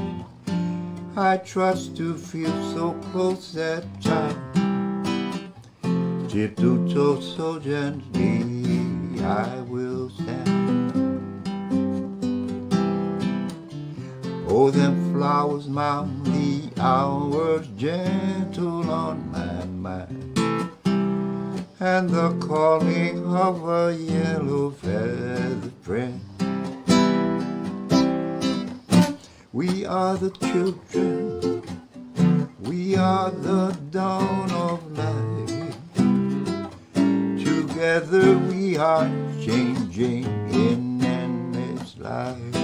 I trust to feel so close that time. Tiptoe so gently, I will stand. Oh, them flowers mount the hours, gentle on my mind, and the calling of a yellow feather friend. We are the children, we are the dawn of life. Together we are changing in endless life.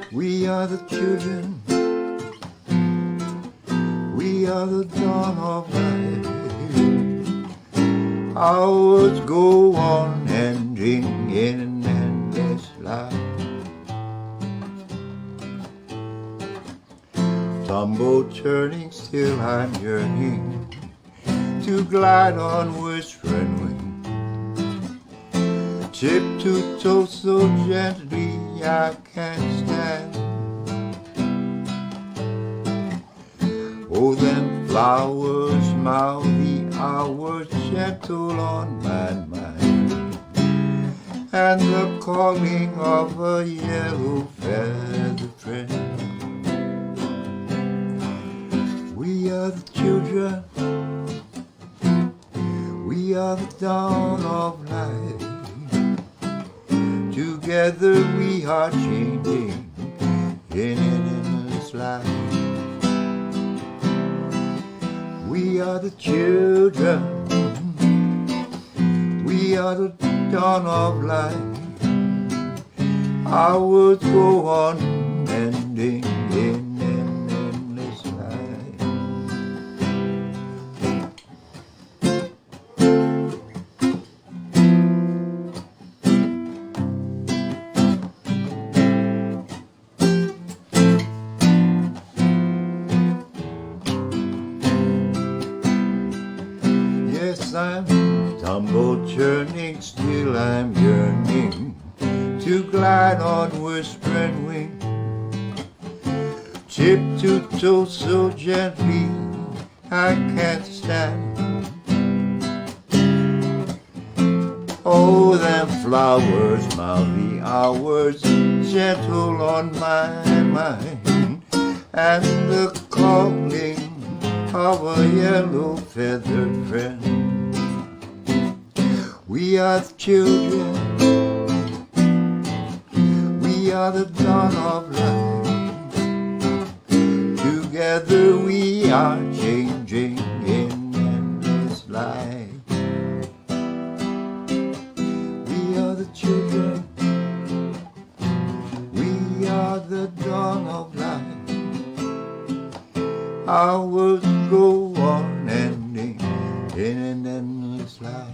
We are the children, we are the dawn of life. Our words go on ending in an endless life. Tumble turning, still I'm yearning to glide on whispering wing. Tiptoe so gently I can't stand. Oh, them flowers mouth the hours, gentle on my mind, and the calling of a yellow feather friend. We are the children, we are the dawn of life. Together we are changing in an endless life. We are the children, we are the dawn of life. Our words go on ending in an endless life. Yes, I'm tumble churning, still I'm yearning to glide on whispering wing. Tiptoe so gently I can't stand. Oh, them flowers mouth the hours, gentle on my mind, and the calling of a yellow feathered friend. We are the children, we are the dawn of life. Together we are changing in endless life. We are the children, we are the dawn of life. Our words go on ending in an endless life.